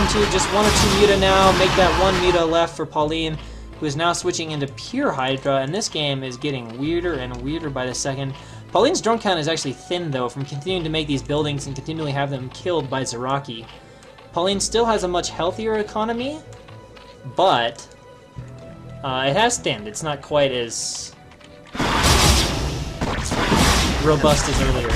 S3: to just one or two Muta now, make that one Muta left for Pauline, who is now switching into pure Hydra, and this game is getting weirder and weirder by the second. Pauline's drone count is actually thin, though, from continuing to make these buildings and continually have them killed by Zaraki. Pauline still has a much healthier economy, but it has thinned. It's not quite as robust as earlier.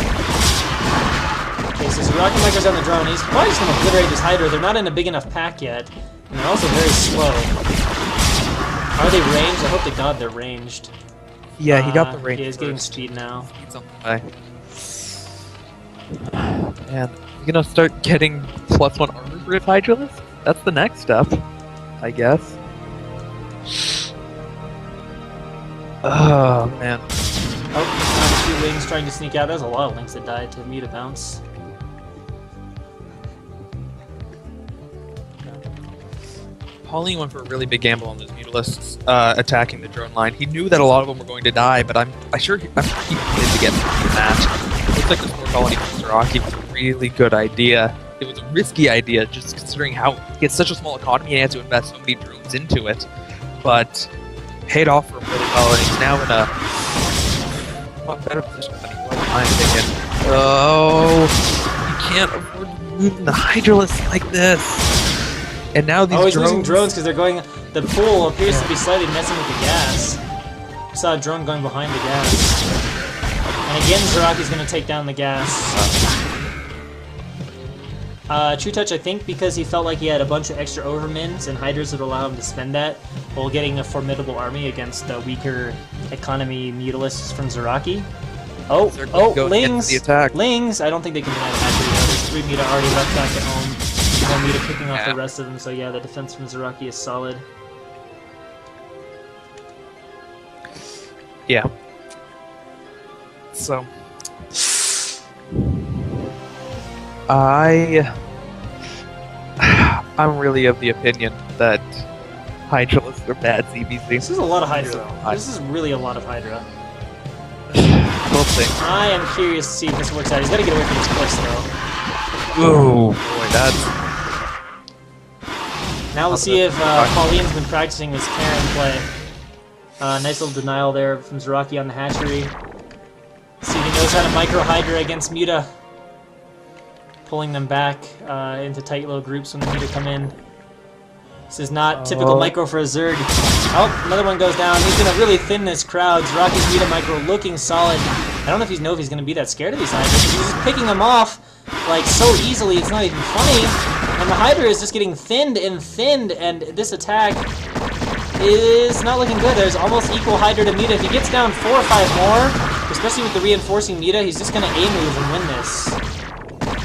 S3: Okay, so Zaraki micros on the drone. He's probably just going to obliterate this Hydra. They're not in a big enough pack yet, and they're also very slow. Are they ranged? I hope to God they're ranged.
S2: Yeah, he got the range.
S3: Yeah, he's getting
S2: first.
S3: speed now.
S2: Speed's on the way. And you're gonna start getting +1 armor for his Hydralisk? That's the next step, I guess. Oh, man.
S3: Oh, a few Lings trying to sneak out. There's a lot of Lings that died to Muta bounce.
S2: Pauline went for a really big gamble on those Mutalisks attacking the drone line. He knew that a lot of them were going to die, but I'm sure he wanted to get through the match. Looks like the Spore Colony from Zaraki was a really good idea. It was a risky idea, just considering how he has such a small economy and he has to invest so many drones into it. But paid off for him really well, and he's now in a much better position than he was, in my opinion. Oh, you can't afford to move the Hydralisk like this. And now these
S3: he's
S2: drones...
S3: losing drones because they're going... The pool appears to be slightly messing with the gas. I saw a drone going behind the gas. And again, Zaraki's going to take down the gas. True Touch, I think, because he felt like he had a bunch of extra overmins and Hydras would allow him to spend that while getting a formidable army against the weaker economy Mutalisks from Zaraki. Oh, Lings! Lings! I don't think they can deny the hatchery. There's 3 Muta already left back at home. One Muta picking off the rest of them, so yeah, the defense from Zaraki is solid.
S2: Yeah. So... I'm really of the opinion that Hydralisks are bad CBC.
S3: This is a lot of Hydra, though. This is really a lot of Hydra.
S2: We'll see.
S3: I am curious to see if this works out. He's got to get away from these cliffs, though.
S2: Ooh, boy, that's...
S3: Now we'll see if Pauline's been practicing his Terran play. Nice little denial there from Zaraki on the hatchery. See if he knows how to micro Hydra against Muta. Pulling them back into tight little groups when the Muta come in. This is not typical micro for a Zerg. Oh, another one goes down. He's going to really thin this crowd. Zaraki's Muta micro looking solid. I don't know if he's going to be that scared of these Hydras. He's just picking them off like so easily, it's not even funny. And the Hydra is just getting thinned, and this attack is not looking good. There's almost equal Hydra to Muta. If he gets down 4 or 5 more, especially with the reinforcing Muta, he's just going to A-move and win this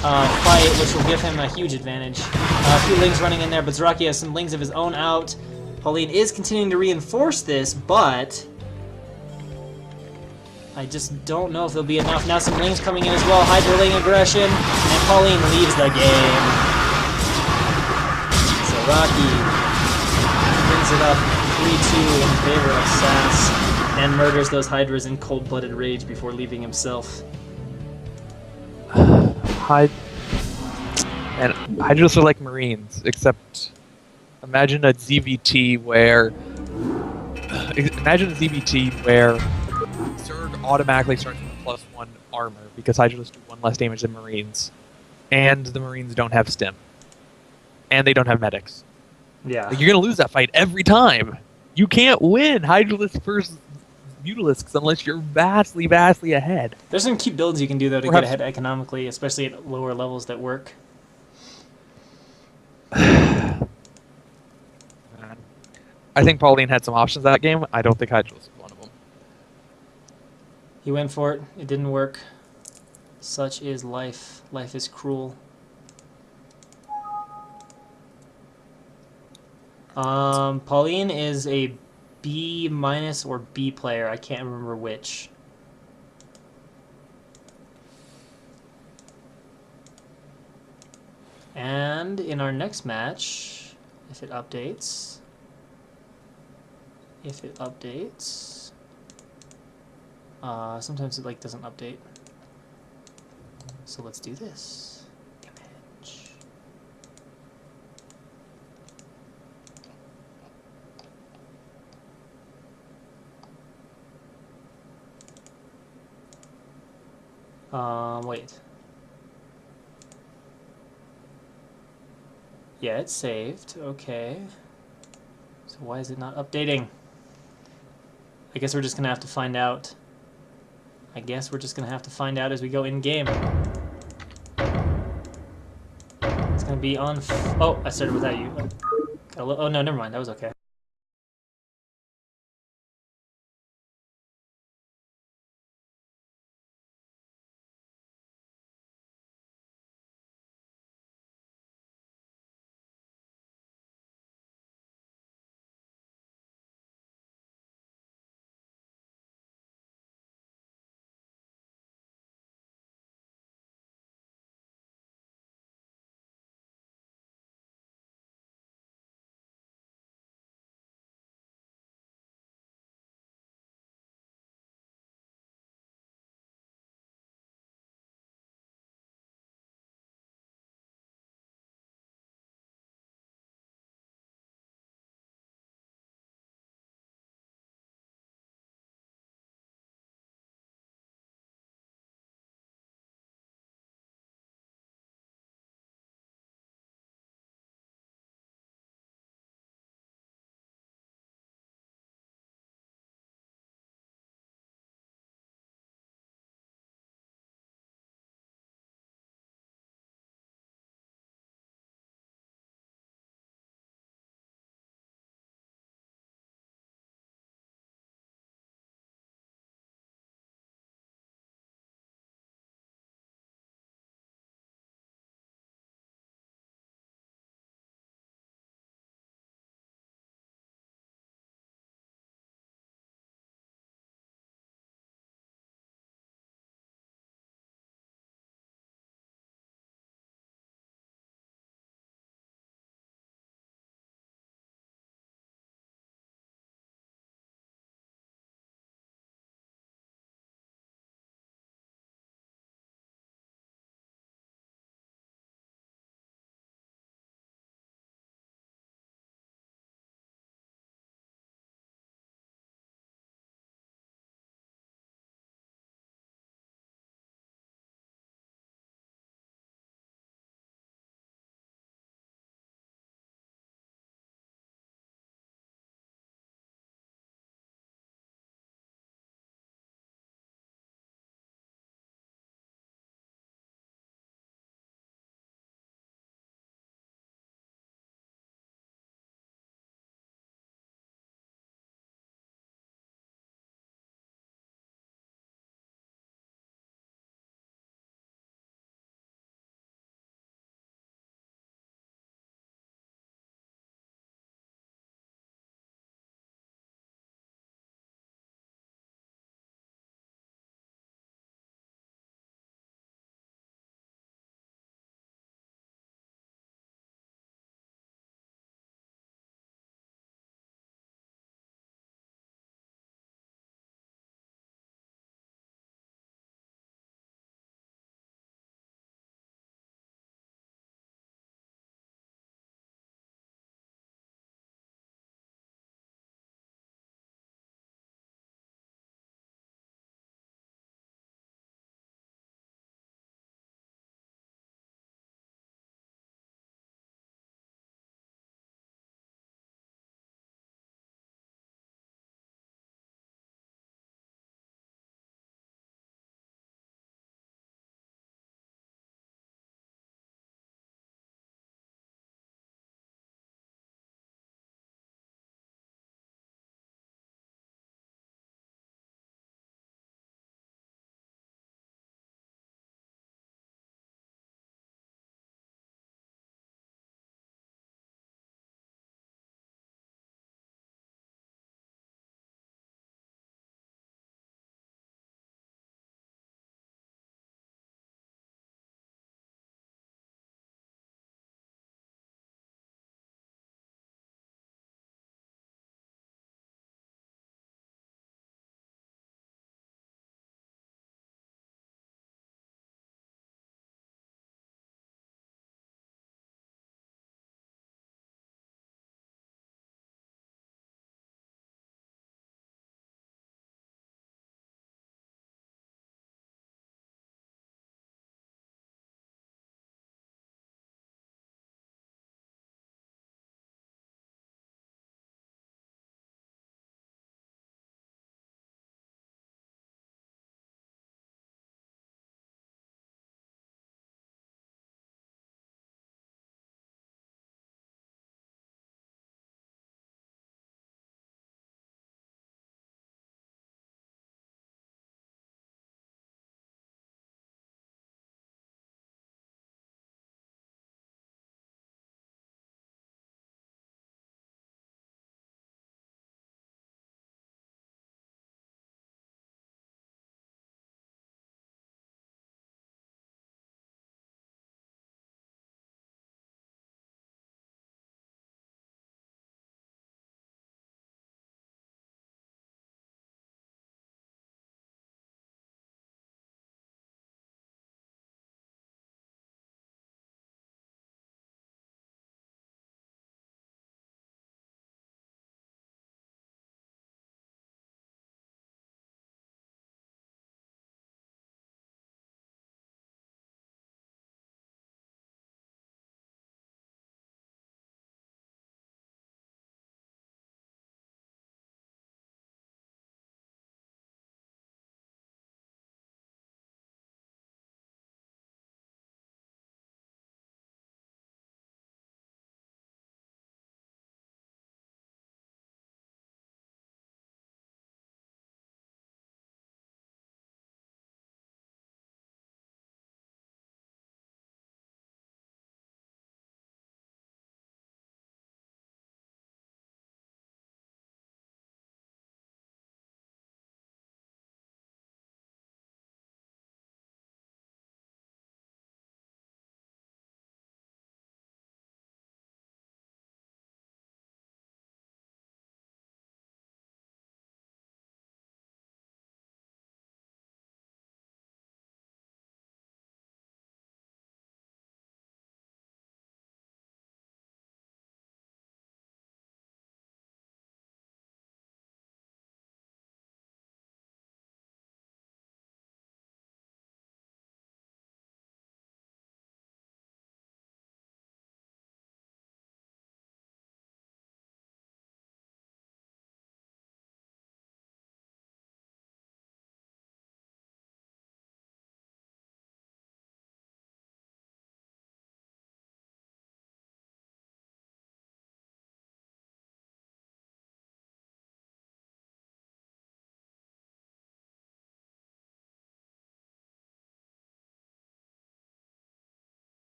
S3: fight, which will give him a huge advantage. A few Lings running in there, but Zaraki has some Lings of his own out. Pauline is continuing to reinforce this, but I just don't know if there'll be enough. Now some Lings coming in as well. Hydra Ling aggression, and Pauline leaves the game. Zaraki brings it up 3-2 in favor of Sass, and murders those Hydras in cold-blooded rage before leaving himself.
S2: And Hydras are like Marines, except imagine a ZVT where Zerg automatically starts with +1 armor because Hydras do 1 less damage than Marines, and the Marines don't have stim, and they don't have medics.
S3: Yeah,
S2: like, you're gonna lose that fight every time. You can't win Hydralisk versus Mutalisks unless you're vastly, vastly ahead.
S3: There's some key builds you can do though to get ahead economically, especially at lower levels that work.
S2: I think Pauline had some options that game. I don't think Hydralisk was one of them.
S3: He went for it. It didn't work. Such is life. Life is cruel. Pauline is a B- or B player. I can't remember which. And in our next match, if it updates, if it updates. Sometimes it like doesn't update. So let's do this. Image. Wait. Yeah, it's saved. Okay. So why is it not updating? I guess we're just gonna have to find out. I guess we're just gonna have to find out as we go in game. It's gonna be on. Oh, I started without you. Oh no, never mind. That was okay.